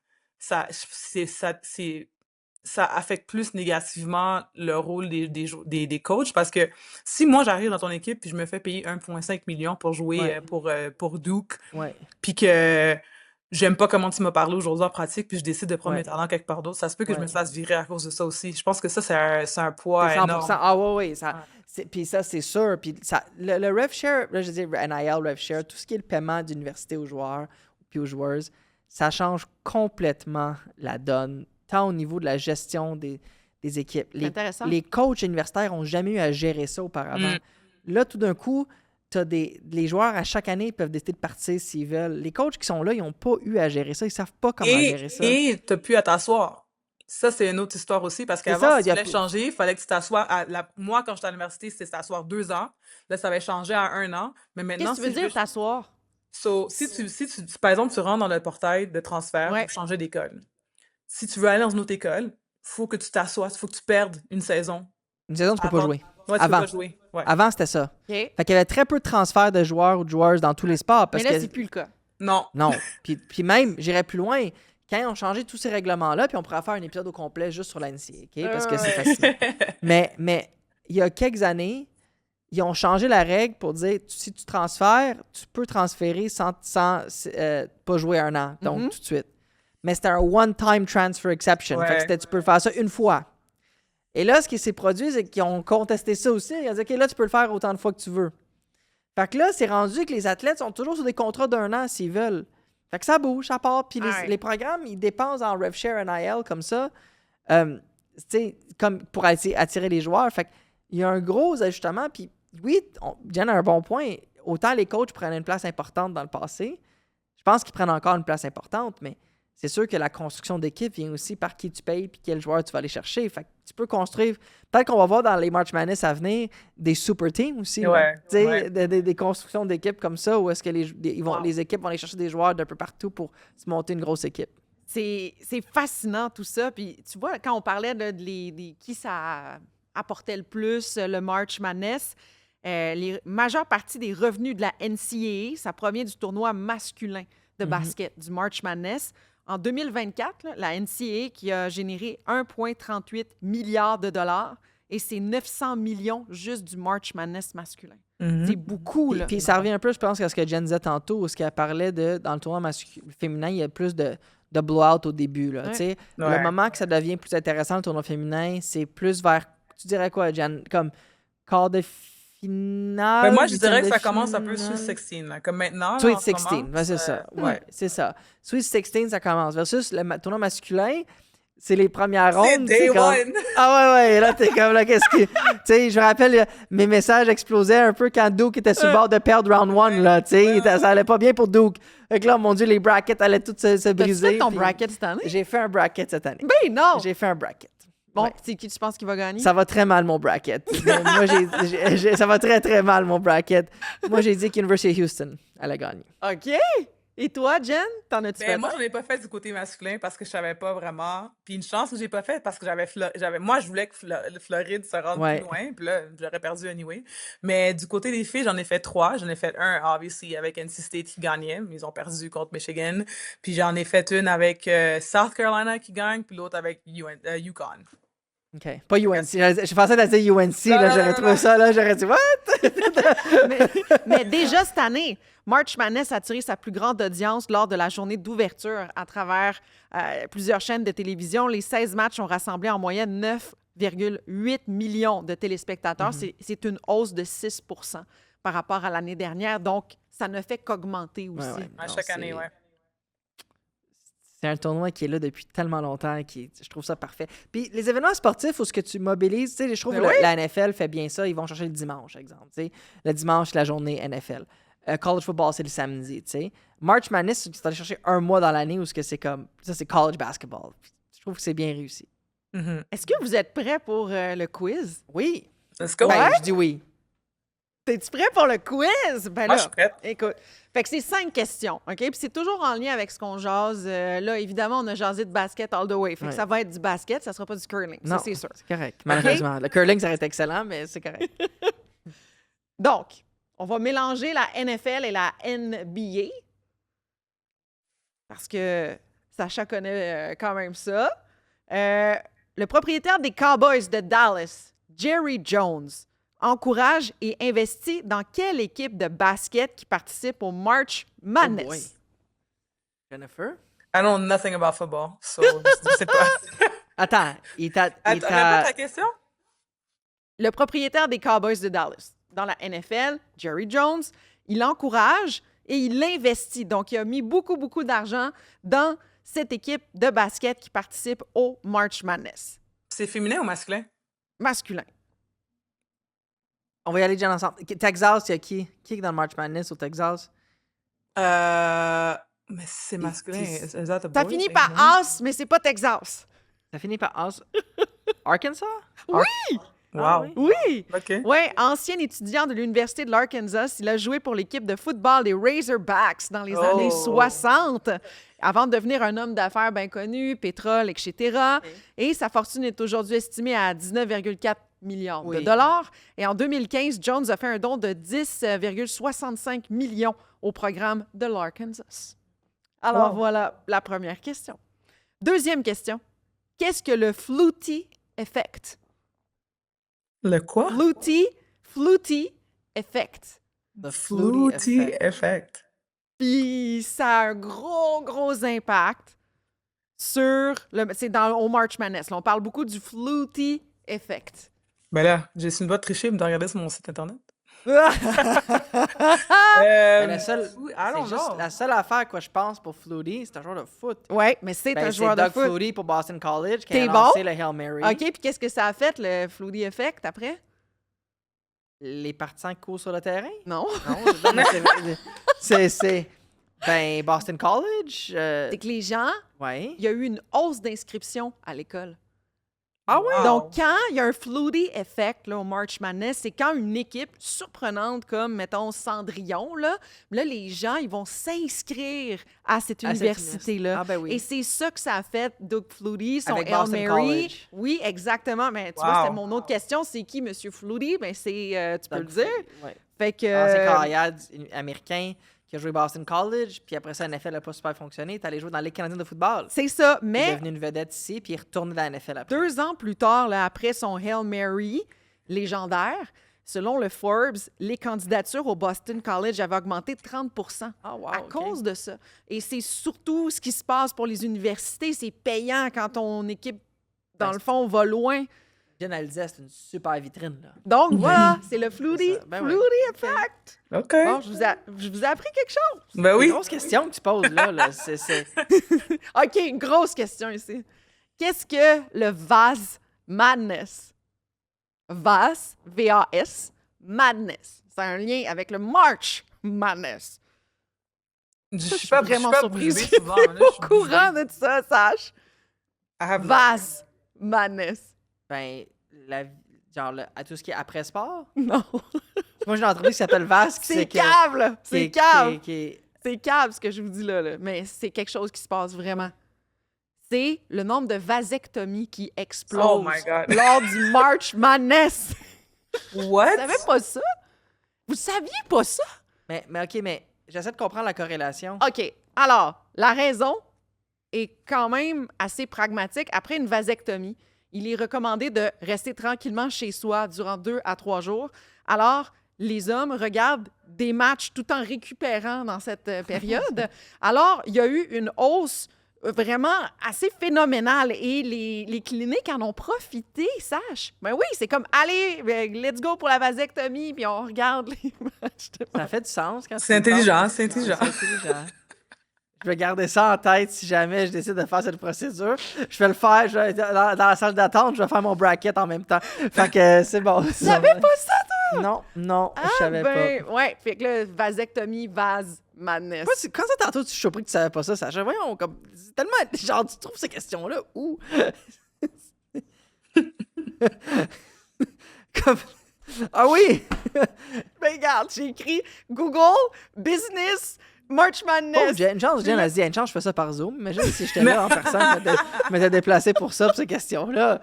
ça affecte plus négativement le rôle des coachs parce que si moi j'arrive dans ton équipe puis je me fais payer 1,5 million pour jouer Ouais. pour Duke Ouais. puis que j'aime pas comment tu m'as parlé aujourd'hui en pratique, puis je décide de prendre mes Ouais. talents quelque part d'autre. Ça se peut que je me Ouais. fasse virer à cause de ça aussi. Je pense que ça, c'est un poids C'est 100%. énorme. Ah ouais. Ça, Ouais. puis ça, c'est sûr. Puis ça, le rev share, là, je dis NIL, rev share, tout ce qui est le paiement d'université aux joueurs puis aux joueuses, ça change complètement la donne, tant au niveau de la gestion des équipes. C'est intéressant. Les coachs universitaires n'ont jamais eu à gérer ça auparavant. Là, tout d'un coup, les joueurs, à chaque année, ils peuvent décider de partir s'ils veulent. Les coachs qui sont là, ils n'ont pas eu à gérer ça. Ils ne savent pas comment gérer ça. Et tu n'as plus à t'asseoir. Ça, c'est une autre histoire aussi, parce C'est qu'avant, ça, si tu il y a voulais plus- changer, il fallait que tu t'assoies. Moi, quand j'étais à l'université, c'était s'asseoir 2 ans. Là, ça avait changé à 1 an. Mais maintenant, Qu'est-ce que tu veux dire, t'asseoir? si par exemple, tu rentres dans le portail de transfert Ouais. pour changer d'école, si tu veux aller dans une autre école, faut que tu t'assoies, faut que tu perdes une saison. Une saison, tu ne peux pas Avant- jouer. Ouais, tu Avant. peux pas jouer. Ouais. Avant, c'était ça. OK. Fait qu'il y avait très peu de transferts de joueurs ou de joueuses dans tous les sports. Parce Mais là, que c'est plus le cas. Non. Non. Puis même, j'irais plus loin. Quand ils ont changé tous ces règlements-là, puis on pourrait faire un épisode au complet juste sur la NCAA, OK? Parce que c'est facile. Mais il y a quelques années, ils ont changé la règle pour dire si tu transfères, tu peux transférer sans pas jouer 1 an, donc tout de suite. Mais c'était un one-time transfer exception. Ouais. Fait que tu peux faire ça une fois. Et là, ce qui s'est produit, c'est qu'ils ont contesté ça aussi. Ils ont dit, OK, là, tu peux le faire autant de fois que tu veux. Fait que là, c'est rendu que les athlètes sont toujours sur des contrats d'1 an s'ils veulent. Fait que ça bouge, ça part. Puis Ouais. les programmes, ils dépensent en RevShare NIL comme ça, tu sais, comme pour attirer les joueurs. Fait qu'il y a un gros ajustement. Puis oui, Jen a un bon point. Autant les coachs prenaient une place importante dans le passé. Je pense qu'ils prennent encore une place importante, mais c'est sûr que la construction d'équipe vient aussi par qui tu payes puis quel joueur tu vas aller chercher. Fait que tu peux construire... Peut-être qu'on va voir dans les March Madness à venir des super teams aussi. Ouais, Tu sais, ouais. des constructions d'équipes comme ça où est-ce que les équipes vont aller chercher des joueurs d'un peu partout pour se monter une grosse équipe. C'est fascinant tout ça. Puis tu vois, quand on parlait de qui ça apportait le plus, le March Madness, les majeures parties des revenus de la NCAA, ça provient du tournoi masculin de basket, du March Madness. En 2024, là, la NCAA qui a généré 1,38 milliard de dollars et c'est 900 millions juste du March Madness masculin. C'est beaucoup, là. Puis ça revient un peu, je pense, à ce que Jen disait tantôt, où ce qu'elle parlait de, dans le tournoi féminin, il y a plus de blowout au début. Là, Ouais. tu sais. Ouais. Le moment que ça devient plus intéressant, le tournoi féminin, c'est plus vers, tu dirais quoi, Jen, comme quart de finale? Ben, moi, je huitième dirais que de ça commence un peu finale? Sweet 16. Là. Comme maintenant. là, Sweet en ce 16, moment, ouais, c'est ça. ouais. Ouais, c'est ça. Sweet 16, ça commence. Versus le tournoi masculin, c'est les premières C'est rondes. day comme- one. Ah ouais, là, t'es comme là, qu'est-ce que. Tu sais, je me rappelle, mes messages explosaient un peu quand Duke était sur le bord de perdre round 1, là, tu sais. Ça allait pas bien pour Duke. Fait que là, mon Dieu, les brackets allaient toutes se T'as-tu briser. fait ton puis bracket cette année? J'ai fait un bracket cette année. Ben non! J'ai fait un bracket. Bon, Ouais. c'est qui tu penses qui va gagner? Ça va très mal, mon bracket. Mais moi, ça va très, très mal, mon bracket. Moi, j'ai dit qu'University of Houston allait gagner. OK! Et toi, Jen, t'en as-tu fait? Ben, moi, j'en ai pas fait du côté masculin parce que je savais pas vraiment. Puis une chance que j'ai pas fait parce que moi, je voulais que Floride se rende Ouais. plus loin. Puis là, j'aurais perdu anyway. Mais du côté des filles, j'en ai fait 3. J'en ai fait un, obviously, avec NC State qui gagnait. Ils ont perdu contre Michigan. Puis j'en ai fait une avec South Carolina qui gagne. Puis l'autre avec UConn. OK. Pas UNC. Je pensais à dire UNC, là, Non, j'aurais non, trouvé non. ça, là, j'aurais dit, what? mais déjà cette année, March Madness a attiré sa plus grande audience lors de la journée d'ouverture à travers plusieurs chaînes de télévision. Les 16 matchs ont rassemblé en moyenne 9,8 millions de téléspectateurs. C'est une hausse de 6 par rapport à l'année dernière. Donc, ça ne fait qu'augmenter aussi. Ouais. À Non, chaque année, c'est- ouais. C'est un tournoi qui est là depuis tellement longtemps, je trouve ça parfait. Puis les événements sportifs où ce que tu mobilises, tu sais, je trouve Ben que oui. la NFL fait bien ça, ils vont chercher le dimanche, exemple. Tu sais. Le dimanche, c'est la journée NFL. College football, c'est le samedi, tu sais. March Madness, tu allé chercher un mois dans l'année où ce que c'est comme, ça c'est college basketball. Je trouve que c'est bien réussi. Mhm. Est-ce que vous êtes prêts pour le quiz? Oui. Let's go. Ben, je dis oui. T'es-tu prêt pour le quiz? Ben Moi, là, je suis prête. écoute. Fait que c'est 5 questions, OK? Puis c'est toujours en lien avec ce qu'on jase. Là, évidemment, on a jasé de basket all the way. Fait que Ouais. ça va être du basket, ça sera pas du curling. Non, Ça, c'est sûr. c'est correct, malheureusement. Le curling, ça aurait été excellent, mais c'est correct. Donc, on va mélanger la NFL et la NBA. Parce que Sacha connaît quand même ça. Le propriétaire des Cowboys de Dallas, Jerry Jones, encourage et investit dans quelle équipe de basket qui participe au March Oh boy. Madness? Jennifer? I know nothing about football, so je sais pas. Attends, Attends, répète ta question? Le propriétaire des Cowboys de Dallas, dans la NFL, Jerry Jones, il l'encourage et il l'investit. Donc, il a mis beaucoup, beaucoup d'argent dans cette équipe de basket qui participe au March Madness. C'est féminin ou masculin? Masculin. On va y aller déjà ensemble. Texas, il y a qui? Qui est dans le March Madness au Texas? Mais c'est masculin. Is that a Ça boy finit thing, par no? As, mais c'est pas Texas. Ça finit par Os. Arkansas? Oui! Wow. Ah oui? Oui! OK. Oui, ancien étudiant de l'Université de l'Arkansas, il a joué pour l'équipe de football des Razorbacks dans les années 60, avant de devenir un homme d'affaires bien connu, pétrole, etc. Et sa fortune est aujourd'hui estimée à 19,4 millions de dollars. Et en 2015, Jones a fait un don de 10,65 millions au programme de l'Arkansas. Alors, voilà la première question. Deuxième question. Qu'est-ce que le Flutie Effect? Le quoi? Flutie Effect. The Flutie effect. Puis ça a un gros impact sur c'est au March Madness. Là, on parle beaucoup du Flutie Effect. Ben là, j'ai une voix de tricher, mais de regarder sur mon site internet. Mais la seule, c'est juste la seule affaire que je pense pour Flutie, c'est un joueur de foot. Oui, mais c'est un joueur de Doug foot. Flutie pour Boston College qui T'es a bon? lancé le Hail Mary. OK, puis qu'est-ce que ça a fait, le Flutie Effect, après? Les partisans courent sur le terrain? Non. Non, c'est ben Boston College. C'est que les gens, Ouais. il y a eu une hausse d'inscription à l'école. Ah ouais? Wow. Donc, quand il y a un Flutie Effect là, au March Madness, c'est quand une équipe surprenante comme, mettons, Cendrillon, là, les gens, ils vont s'inscrire à cette À cette université-là. Ah ben oui. Et c'est ça que ça a fait, Doug Flutie, son Avec Hail Boston Mary. College. Oui, exactement. Mais tu vois, c'était mon autre question. C'est qui, M. Flutie? Ben, c'est, tu peux le Doug dire. Flutie, ouais. Fait que... Ancien carrière américain qui a joué Boston College, puis après ça, la NFL n'a pas super fonctionné. T'es allé jouer dans la Ligue canadienne de football. c'est ça. Il est Mais devenu une vedette ici, puis il est retourné dans la NFL après. 2 ans plus tard, là, après son Hail Mary légendaire, selon le Forbes, les candidatures au Boston College avaient augmenté de 30 Ah, wow, à ok. cause de ça. Et c'est surtout ce qui se passe pour les universités. C'est payant quand ton équipe, dans Ben, le fond, va loin. Jen, elle disait, c'est une super vitrine. Là. Donc, voilà, c'est le Flutie, C'est ça. Ben oui. Flutie Effect. OK. Bon, je vous ai appris quelque chose. Ben C'est oui. une grosse question que tu poses là. C'est... OK, une grosse question ici. Qu'est-ce que le Vaz Madness? Vaz, V-A-S, Madness. C'est un lien avec le March Madness. Je Je suis pas vraiment surprise. surprise Je suis souvent. là, je au suis courant de ça, Sache. I have Vaz Madness. Ben, à tout ce qui est après sport. Non. Moi, j'ai une entreprise qui s'appelle Vasque. C'est cave, là. C'est cave. qui- C'est cave, ce que je vous dis là. Mais c'est quelque chose qui se passe vraiment. C'est le nombre de vasectomies qui explose Oh my God. lors du March Madness. What? Vous savez pas ça? Vous saviez pas ça? Mais OK, mais j'essaie de comprendre la corrélation. OK. Alors, la raison est quand même assez pragmatique. Après une vasectomie, il est recommandé de rester tranquillement chez soi durant 2 à 3 jours. Alors, les hommes regardent des matchs tout en récupérant dans cette période. Alors, il y a eu une hausse vraiment assez phénoménale et les cliniques en ont profité, sache. Ben oui, c'est comme, allez, let's go pour la vasectomie, puis on regarde les matchs de Ça fait du sens quand C'est tu me intelligent, parles. c'est intelligent. C'est intelligent. Je vais garder ça en tête si jamais je décide de faire cette procédure. Je vais le faire dans la salle d'attente, je vais faire mon bracket en même temps. Fait que c'est bon. Tu savais pas ça, toi? Non, je savais pas. Ouais, fait que là, vasectomie, vase, madness. Moi, quand ça tantôt, tu suis surpris que tu savais pas ça, Sacha. Voyons, comme, c'est tellement. Genre, tu trouves ces questions-là où? Comme. Ah oui! Ben, regarde, j'ai écrit Google, business, March Oh, Madness. Jen a dit, une chance, je fais ça par Zoom. Imagine si j'étais là en personne, je m'étais déplacé pour ça, pour ces questions-là.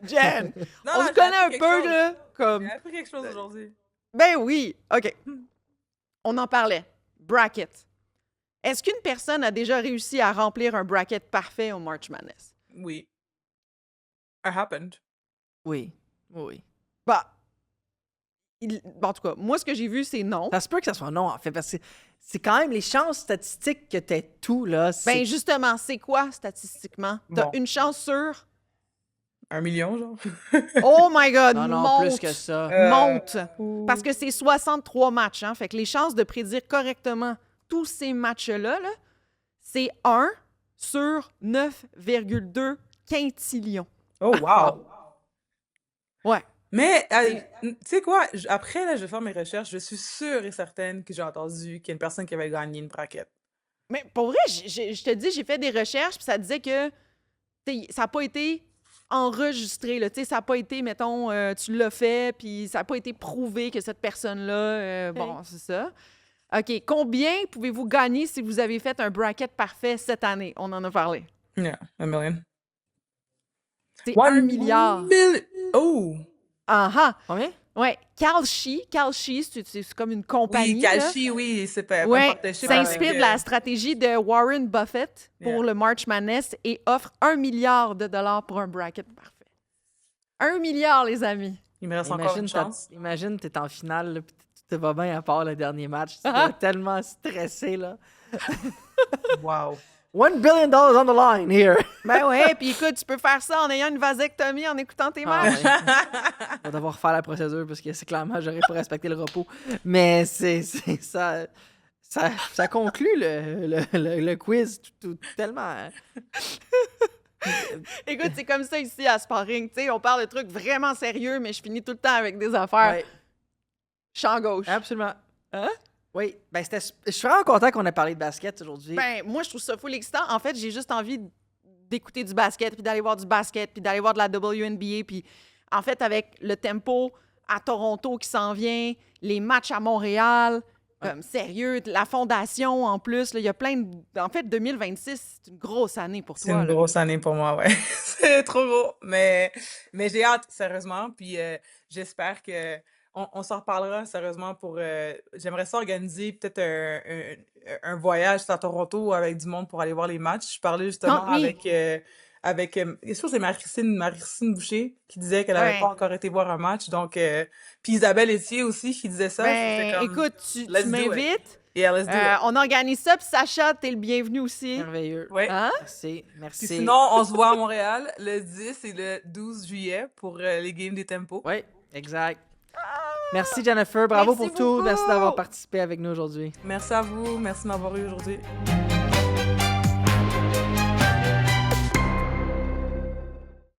Jen, Non, on non, se j'ai connaît un appris quelque peu, chose. là, comme... J'ai appris quelque chose aujourd'hui. Ben oui, OK. On en parlait. Bracket. Est-ce qu'une personne a déjà réussi à remplir un bracket parfait au March Madness? Oui. It happened. Oui. Bah, Bon, en tout cas, moi, ce que j'ai vu, c'est non. Ça se peut que ça soit non, en fait, parce que c'est quand même les chances statistiques que t'aies tout, là. Ben, justement, c'est quoi statistiquement? T'as Bon. une chance sur... 1 million, genre. Oh my God, non, monte! plus que ça. Monte! Ou- Parce que c'est 63 matchs, hein? Fait que les chances de prédire correctement tous ces matchs-là, là, c'est 1 sur 9,2 quintillions. Oh, wow! Ouais. Mais, tu sais quoi? Après, là, je vais faire mes recherches. Je suis sûre et certaine que j'ai entendu qu'il y a une personne qui avait gagné une braquette. Mais pour vrai, je te dis, j'ai fait des recherches, puis ça disait que ça n'a pas été enregistré, là. Tu sais, ça n'a pas été, mettons, tu l'as fait, puis ça n'a pas été prouvé que cette personne-là... Bon, c'est ça. OK. Combien pouvez-vous gagner si vous avez fait un bracket parfait cette année? On en a parlé. Yeah, 1 million. C'est 1 milliard. Oh! Ah ah! Combien? Ouais. Kalshi, c'est comme une compagnie. Oui, là. Kalshi, oui, c'est pas Ouais, partnership avec, s'inspire de la stratégie de Warren Buffett pour Yeah. le March Madness et offre 1 milliard de dollars pour un bracket parfait. 1 milliard, les amis. Il me reste encore une chance. Imagine, t'es en finale, là, puis tout te va bien à part le dernier match. Tu dois tellement stressé, là. Wow. $1 billion on the line here. Ben ouais, puis écoute, tu peux faire ça en ayant une vasectomie, en écoutant tes Ah matchs. ouais. On va devoir faire la procédure parce que c'est clairement, j'aurais pas respecté le repos. Mais c'est ça. Ça conclut le quiz tellement. Écoute, c'est comme ça ici à Sparring. Tu sais, on parle de trucs vraiment sérieux, mais je finis tout le temps avec des affaires. Ouais, Champ gauche. absolument. Hein? Oui, ben je suis vraiment content qu'on ait parlé de basket aujourd'hui. Ben, moi, je trouve ça full excitant. En fait, j'ai juste envie d'écouter du basket, puis d'aller voir du basket, puis d'aller voir de la WNBA. Puis, en fait, avec le tempo à Toronto qui s'en vient, les matchs à Montréal, sérieux, la fondation en plus, là, il y a plein de... En fait, 2026, c'est une grosse année pour C'est toi. une là. grosse année pour moi, ouais. C'est trop gros. Mais j'ai hâte, sérieusement. Puis j'espère que on s'en reparlera, sérieusement, pour... j'aimerais ça organiser peut-être un voyage à Toronto avec du monde pour aller voir les matchs. Je parlais justement Ah, oui. avec je pense que c'est Marie-Christine Boucher qui disait qu'elle n'avait Ouais. pas encore été voir un match. Donc, puis Isabelle Etier aussi qui disait ça. C'était Ben, comme, écoute, tu let's do it. m'invites. Yeah, let's do it. On organise ça, puis Sacha, t'es le bienvenu aussi. Merveilleux. Ouais. Hein? Merci. Puis sinon, on se voit à Montréal le 10 et le 12 juillet pour les games des tempos. Oui, exact. Merci Jennifer, bravo Merci pour tout. Merci beaucoup. d'avoir participé avec nous aujourd'hui. Merci à vous. Merci de m'avoir eu aujourd'hui.